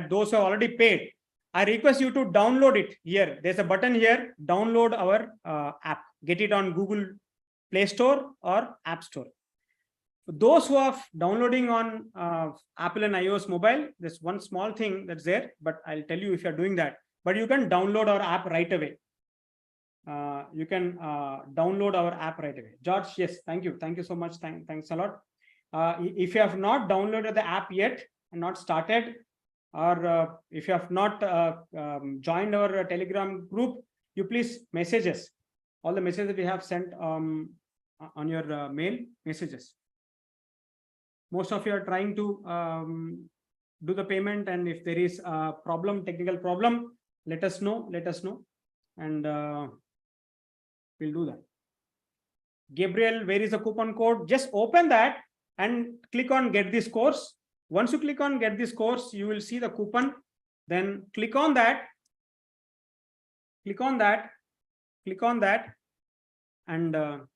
those who have already paid, I request you to download it here. There's a button here. Download our app. Get it on Google Play Store or App Store. For those who are downloading on Apple and iOS mobile, there's one small thing that's there, but I'll tell you if you're doing that. But you can download our app right away. You can download our app right away. George, yes, thank you. Thank you so much. Thanks a lot. If you have not downloaded the app yet and not started, or if you have not joined our Telegram group, you please message us. All the messages that we have sent on your mail messages. Most of you are trying to do the payment, and if there is a problem, technical problem, let us know, and we'll do that. Gabriel, where is the coupon code? Just open that and click on get this course. Once you click on get this course, you will see the coupon. Then click on that, and the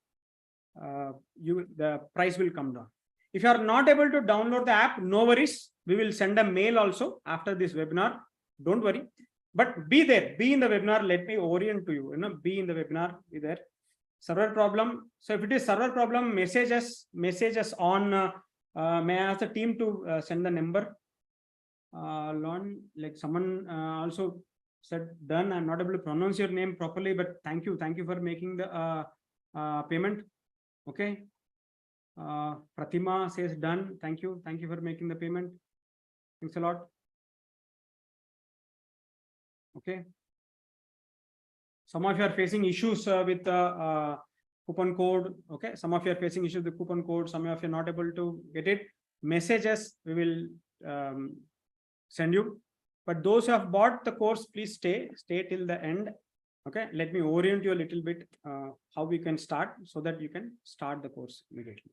price will come down. If you are not able to download the app, no worries. We will send a mail also after this webinar. Don't worry, but be there, be in the webinar. Let me orient to you. Be in the webinar. Be there. Server problem. So if it is server problem, message us on. May I ask the team to send the number? Like someone also said done. I'm not able to pronounce your name properly, but thank you for making the payment. Okay. Pratima says done. Thank you for making the payment. Thanks a lot. Okay. Some of you are facing issues with the coupon code. Okay, some of you are facing issues with the coupon code. Some of you are not able to get it. Message us. We will send you. But those who have bought the course, please stay till the end. Okay, let me orient you a little bit how we can start so that you can start the course immediately.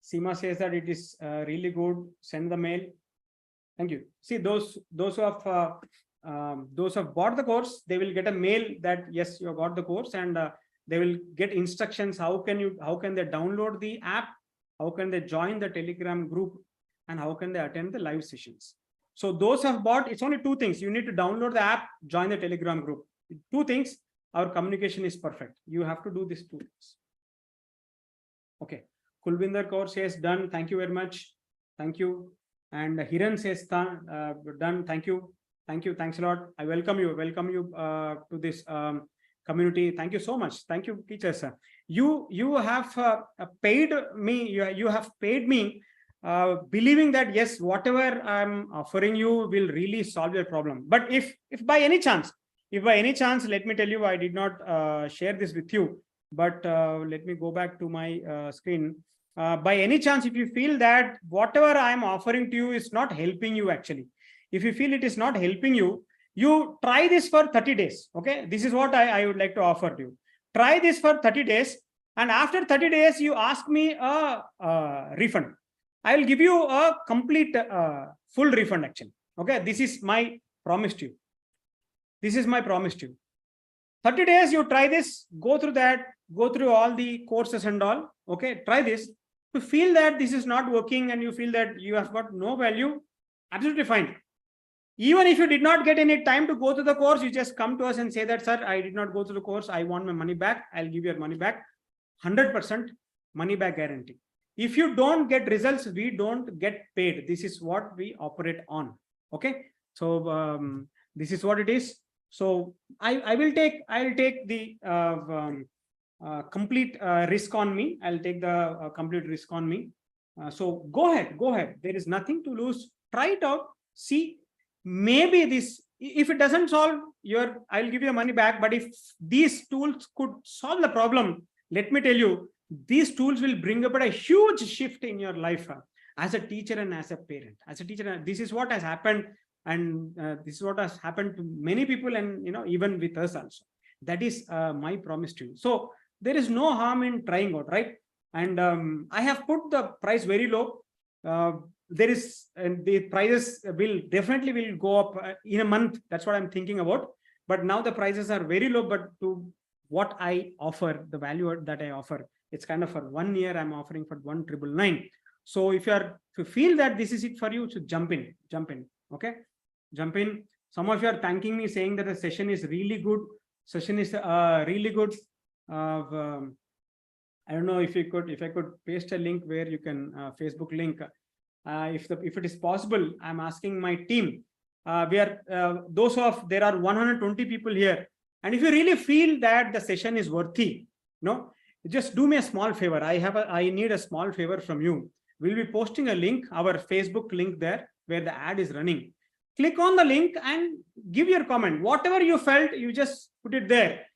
Seema says that it is really good. Send the mail. Thank you. See, those who have bought the course, they will get a mail that yes, you have got the course, and they will get instructions. How can they download the app? How can they join the Telegram group? And how can they attend the live sessions? So those who have bought, it's only two things. You need to download the app, join the Telegram group. Two things. Our communication is perfect. You have to do these two things. Okay. Kulvinder Kaur says done. Thank you very much. Thank you. And Hiran says done. Thank you. Thank you. Thanks a lot. I welcome you. To this community. Thank you so much. Thank you, teachers. You have paid me. You have paid me, believing that yes, whatever I'm offering you will really solve your problem. But if by any chance, let me tell you, I did not share this with you. But let me go back to my screen. By any chance, if you feel that whatever I am offering to you is not helping you, actually, if you feel it is not helping you, you try this for 30 days. Okay, this is what I would like to offer to you. Try this for 30 days. And after 30 days, you ask me a refund. I will give you a complete full refund, actually. Okay, this is my promise to you. This is my promise to you. 30 days, you try this, go through that, go through all the courses and all. Okay, try this. To feel that this is not working and you feel that you have got no value, absolutely fine. Even if you did not get any time to go to the course, you just come to us and say that, sir, I did not go to the course. I want my money back. I'll give your money back. 100% money back guarantee. If you don't get results, we don't get paid. This is what we operate on. Okay. So this is what it is. So I'll take the complete risk on me. I'll take the complete risk on me. So go ahead. There is nothing to lose. Try it out. See, maybe this, if it doesn't solve I'll give you money back. But if these tools could solve the problem, let me tell you, these tools will bring about a huge shift in your life as a teacher and as a parent. As a teacher, this is what has happened. And this is what has happened to many people, and even with us also. That is my promise to you. So there is no harm in trying out, right? And I have put the price very low. The prices will definitely go up in a month. That's what I'm thinking about. But now the prices are very low. But to what I offer, the value that I offer, it's kind of for 1 year. I'm offering for 1,999. So if you feel that this is it for you, so jump in. Okay, jump in. Some of you are thanking me, saying that the session is really good. Session is really good. I don't know if I could paste a link where you can Facebook link. If it is possible, I'm asking my team. There are 120 people here, and if you really feel that the session is worthy, just do me a small favor. I need a small favor from you. We'll be posting a link, our Facebook link there, where the ad is running. Click on the link and give your comment. Whatever you felt, you just put it there.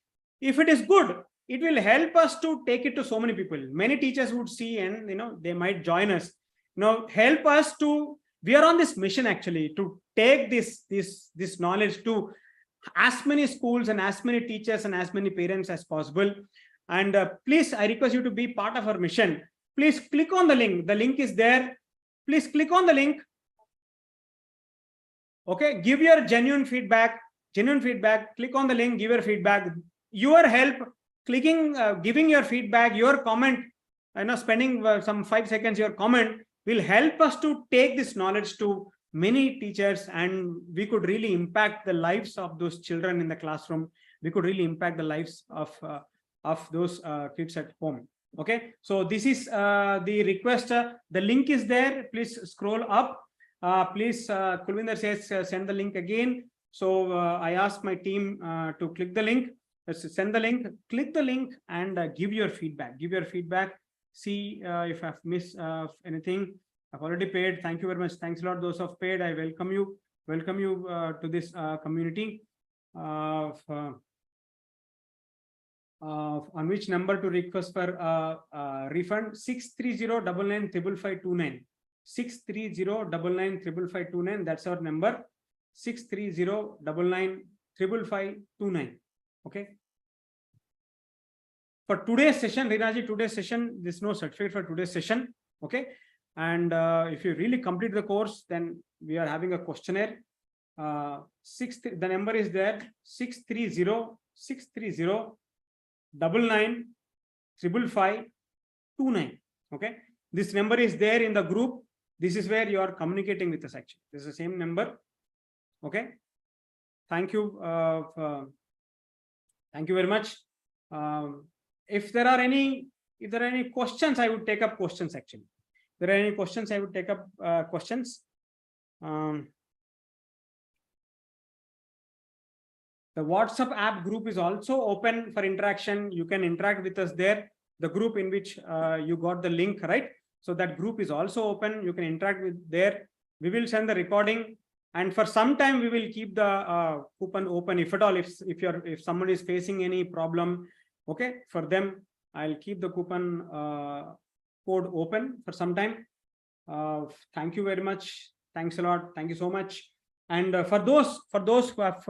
If it is good, it will help us to take it to so many people. Many teachers would see, and they might join us. Help us to. We are on this mission actually to take this knowledge to as many schools and as many teachers and as many parents as possible. And please, I request you to be part of our mission. Please click on the link. The link is there. Please click on the link. Okay, give your genuine feedback. Click on the link, give your feedback. Your help, clicking, giving your feedback, your comment, spending some 5 seconds, your comment will help us to take this knowledge to many teachers, and we could really impact the lives of those children in the classroom. We could really impact the lives of those kids at home. Okay, so this is the request. The link is there. Please scroll up. Please, Kulvinder says send the link again. So I asked my team to click the link. Let's send the link. Click the link and give your feedback. See if I've missed anything. I've already paid. Thank you very much. Thanks a lot. Those who have paid, I welcome you. To this community. on which number to request for refund. 630995559. 630995529. That's our number. 630995559. Okay. For today's session, Rinaji, today's session, there's no certificate for today's session. Okay. And if you really complete the course, then we are having a questionnaire. The number is there. 630-630-99-555-29. Okay. This number is there in the group. This is where you are communicating with us actually. This is the same number. Okay. Thank you. Thank you very much. If there are any questions, I would take up questions actually. If there are any questions, I would take up questions. The WhatsApp app group is also open for interaction. You can interact with us there. The group in which you got the link, right? So that group is also open. You can interact with there. We will send the recording, and for some time we will keep the coupon open. If at all, if someone is facing any problem, okay, for them, I'll keep the coupon code open for some time. Thank you very much. Thanks a lot. Thank you so much. And for those who have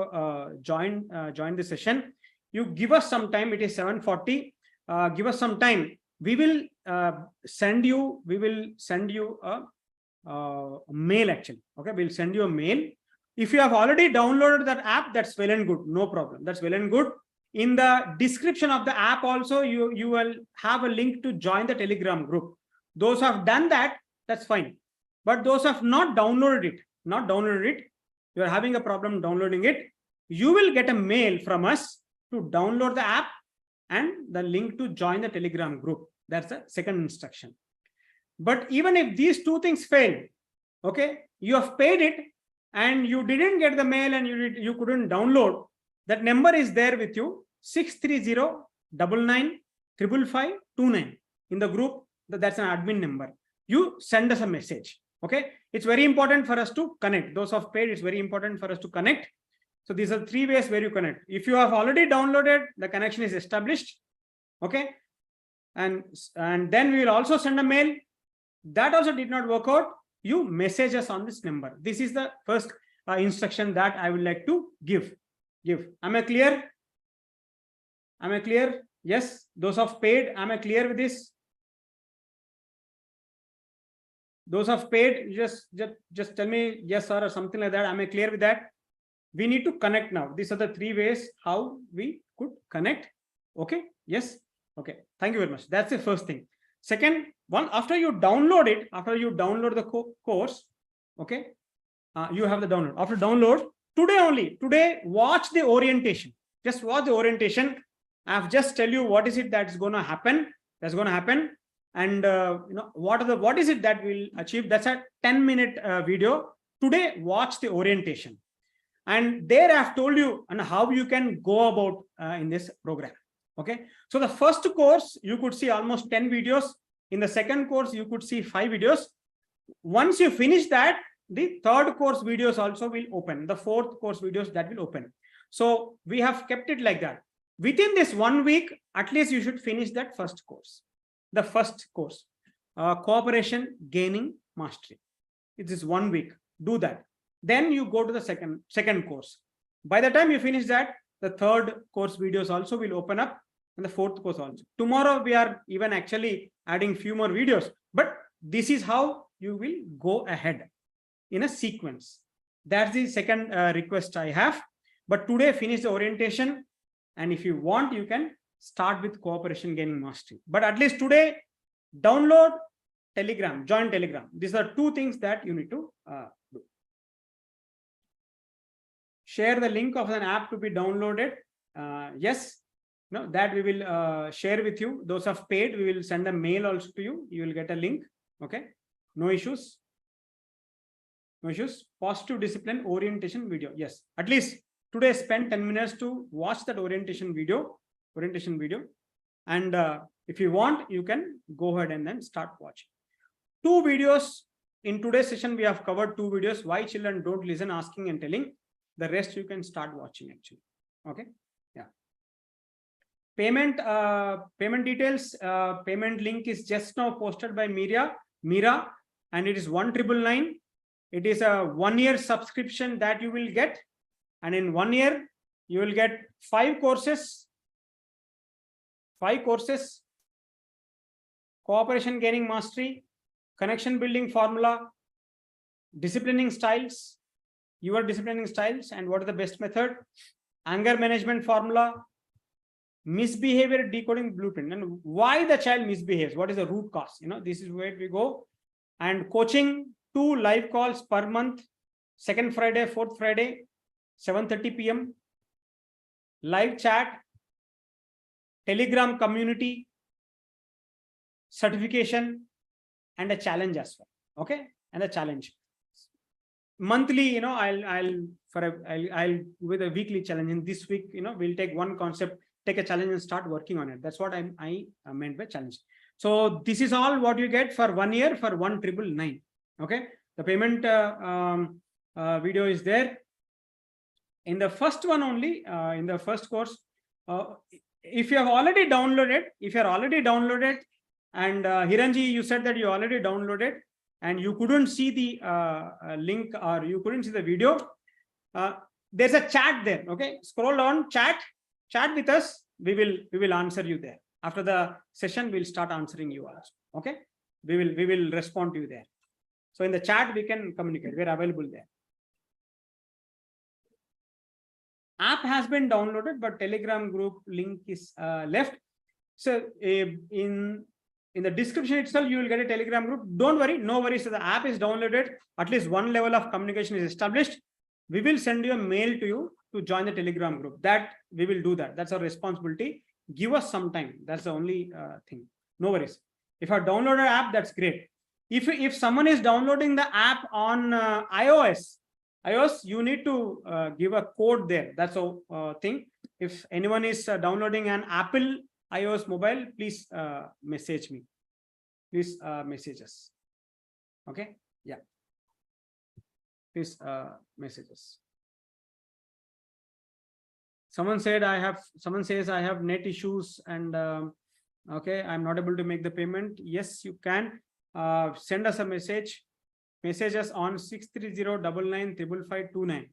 joined the session, you give us some time. It is 7:40. Give us some time. We will send you a mail actually. Okay, we'll send you a mail. If you have already downloaded that app, that's well and good. No problem. That's well and good. In the description of the app also, you will have a link to join the Telegram group. Those who have done that, that's fine. But those who have not downloaded it, you are having a problem downloading it, you will get a mail from us to download the app and the link to join the Telegram group. That's the second instruction. But even if these two things fail, okay, you have paid it and you didn't get the mail and you couldn't download, that number is there with you, 630-99-555-29 in the group. That's an admin number. You send us a message. Okay, it's very important for us to connect. Those who have paid, it's very important for us to connect. So these are 3 ways where you connect. If you have already downloaded, the connection is established. Okay, and then we will also send a mail. That also did not work out. You message us on this number. This is the first instruction that I would like to give. Am I clear? Am I clear? Yes. Those who have paid, am I clear with this? Those who have paid, just tell me yes or something like that. Am I clear with that? We need to connect now. These are the 3 ways how we could connect. Okay. Yes. Okay. Thank you very much. That's the first thing. Second one, after you download it, after you download the course, okay, you have the download. After download, today, watch the orientation. Just watch the orientation. I've just tell you what is it that's going to happen. That's going to happen. And what is it that we'll achieve? That's a 10-minute video. Today, watch the orientation. And there I've told you and how you can go about in this program. Okay. So the first course, you could see almost 10 videos. In the second course, you could see 5 videos. Once you finish that, the third course videos also will open. The fourth course videos that will open. So we have kept it like that. Within this 1 week, at least you should finish that first course. The first course, Cooperation Gaining Mastery. It is 1 week. Do that. Then you go to the second course. By the time you finish that, the third course videos also will open up, and the fourth course also. Tomorrow we are even actually adding few more videos, but this is how you will go ahead in a sequence. That's the second request I have. But today finish the orientation, and if you want, you can start with Cooperation Gaining Mastery. But at least today, download Telegram, join Telegram. These are 2 things that you need to do. Share the link of an app to be downloaded. Yes, no, that we will share with you. Those who have paid, we will send a mail also to you. You will get a link. Okay, no issues. No issues. Positive discipline orientation video. Yes, at least today spend 10 minutes to watch that orientation video. And if you want, you can go ahead and then start watching. 2 videos in today's session. We have covered 2 videos. Why children don't listen, asking and telling. The rest you can start watching actually. Okay. Yeah. Payment details, payment link is just now posted by Mira, and it is 1999. It is a 1-year subscription that you will get, and in 1 year you will get 5 courses. 5 courses: cooperation gaining mastery, connection building formula, disciplining styles, your disciplining styles and what is the best method, anger management formula, misbehavior decoding blueprint, and why the child misbehaves, what is the root cause. This is where we go. And coaching, 2 live calls per month, 2nd Friday, 4th Friday, 7:30 p.m. live chat, Telegram community, certification, and a challenge as well. Okay, and a challenge monthly. I'll with a weekly challenge. In this week, we'll take one concept, take a challenge and start working on it. That's what I meant by challenge. So this is all what you get for 1 year for 1999. Okay, the payment video is there in the first one only, in the first course. If you have already downloaded, and Hiranji, you said that you already downloaded and you couldn't see the link, or you couldn't see the video, there's a chat there. Okay, scroll down, chat with us. We will answer you there. After the session, we'll start answering you also. Okay, we will respond to you there. So in the chat we can communicate. We're available there. App has been downloaded, but Telegram group link is left. So in the description itself, you will get a Telegram group. Don't worry, no worries. So the app is downloaded. At least one level of communication is established. We will send you a mail to you to join the Telegram group. That we will do that. That's our responsibility. Give us some time. That's the only thing. No worries. If you have downloaded an app, that's great. If someone is downloading the app on iOS, you need to give a code there. That's a thing. If anyone is downloading an Apple iOS mobile, please message me. Please message us. Okay. Yeah. Please message us. Someone says I have net issues and okay, I'm not able to make the payment. Yes, you can send us a message. Message us on 630-99-55529.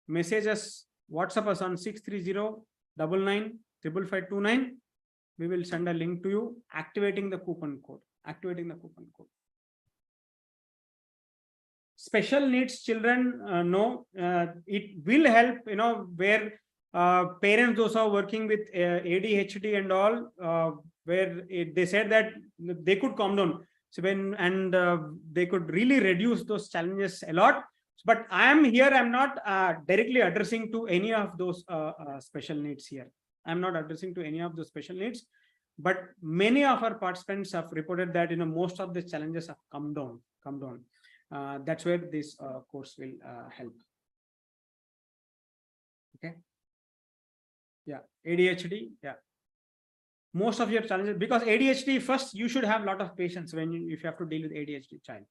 Message us, WhatsApp us on 630-99-55529. We will send a link to you, activating the coupon code. Special needs children, no, it will help, where parents those are working with ADHD and all, where they said that they could calm down. So they could really reduce those challenges a lot. But I am here, I'm not directly addressing to any of those special needs here. I'm not addressing to any of the special needs, but many of our participants have reported that most of the challenges have come down. That's where this course will help. Okay. Yeah, ADHD. Yeah, most of your challenges, because ADHD, first you should have a lot of patience if you have to deal with ADHD child.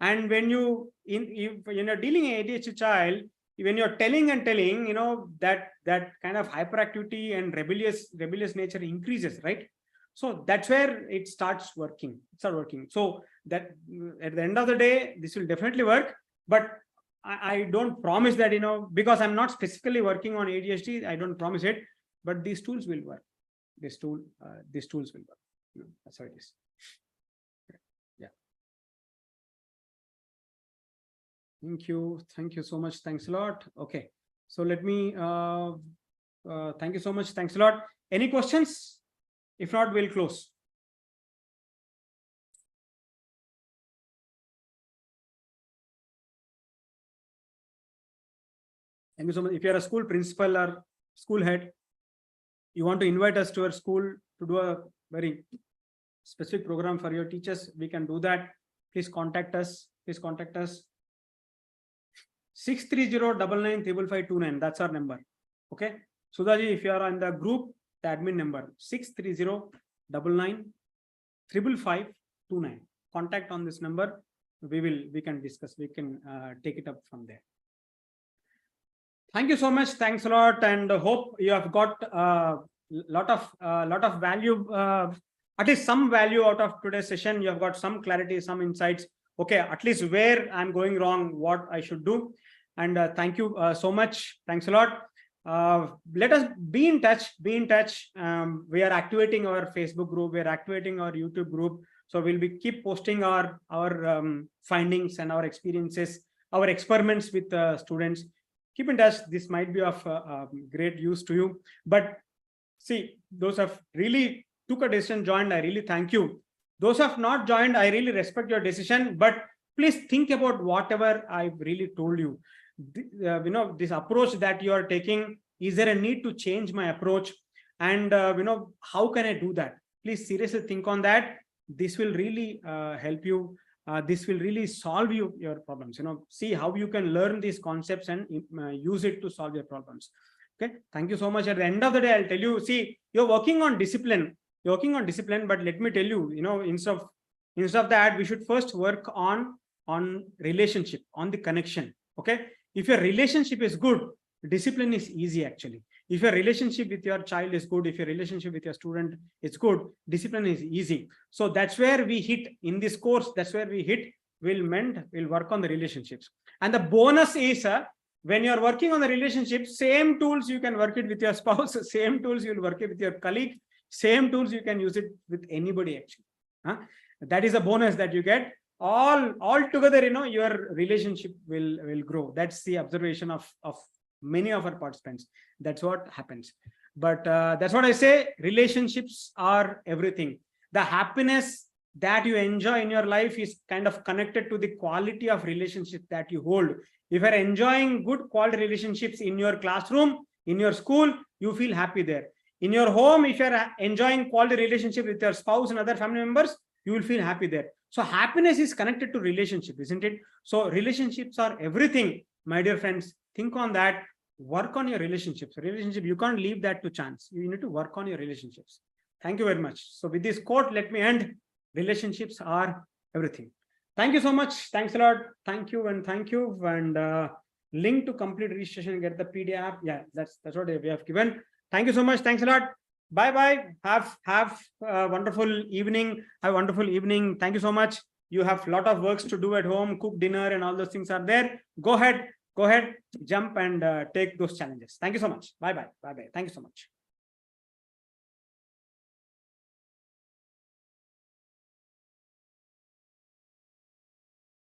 And when you're dealing with ADHD child, when you're telling, that kind of hyperactivity and rebellious nature increases, right? So that's where it starts working. So that at the end of the day, this will definitely work. But I don't promise that, because I'm not specifically working on ADHD, I don't promise it. But these tools will work. These tools will work. That's how it is. Yeah. Thank you so much. Thanks a lot. Okay, so let me thank you so much. Thanks a lot. Any questions? If not, we'll close. Thank you so much. If you're a school principal or school head, you want to invite us to our school to do a very specific program for your teachers, we can do that. Please contact us. 630-99-55529. That's our number. Okay. Sudhaji, if you are on the group, the admin number 630-99-55529. Contact on this number. We can discuss. We can take it up from there. Thank you so much. Thanks a lot, and hope you have got a lot of value, at least some value out of today's session. You have got some clarity, some insights. Okay, at least where I'm going wrong, what I should do. And thank you so much. Thanks a lot. Let us be in touch. We are activating our Facebook group. We are activating our YouTube group. So we'll be keep posting our findings and our experiences, our experiments with students. Keep in touch. This might be of great use to you. But see, those have really took a decision, joined, I really thank you. Those who have not joined, I really respect your decision. But please think about whatever I've really told you. This approach that you are taking, is there a need to change my approach? And how can I do that? Please seriously think on that. This will really help you. This will really solve your problems. See how you can learn these concepts and use it to solve your problems. Okay, thank you so much. At the end of the day, I'll tell you, see, you're working on discipline. But let me tell you, instead of that, we should first work on relationship, on the connection. Okay, if your relationship is good, discipline is easy actually. If your relationship with your child is good, if your relationship with your student is good, discipline is easy. So that's where we hit in this course. That's where we hit. We'll work on the relationships. And the bonus is when you're working on the relationship, same tools you can work it with your spouse, same tools you'll work it with your colleague, same tools you can use it with anybody actually. That is a bonus that you get. All together, your relationship will grow. That's the observation of many of our participants. That's what happens. But that's what I say, relationships are everything. The happiness that you enjoy in your life is kind of connected to the quality of relationship that you hold. If you're enjoying good quality relationships in your classroom, in your school, you feel happy there. In your home, if you're enjoying quality relationship with your spouse and other family members, you will feel happy there. So happiness is connected to relationship, isn't it? So relationships are everything, my dear friends. Think on that. Work on your relationships. You can't leave that to chance. You need to work on your relationships. Thank you very much. So with this quote, let me end. Relationships are everything. Thank you so much. Thanks a lot. Thank you. And link to complete registration, get the PDF. Yeah, that's what we have given. Thank you so much. Thanks a lot. Bye. Have a wonderful evening. Thank you so much. You have a lot of works to do at home, cook dinner and all those things are there. Go ahead, jump and take those challenges. Thank you so much. Bye. Thank you so much.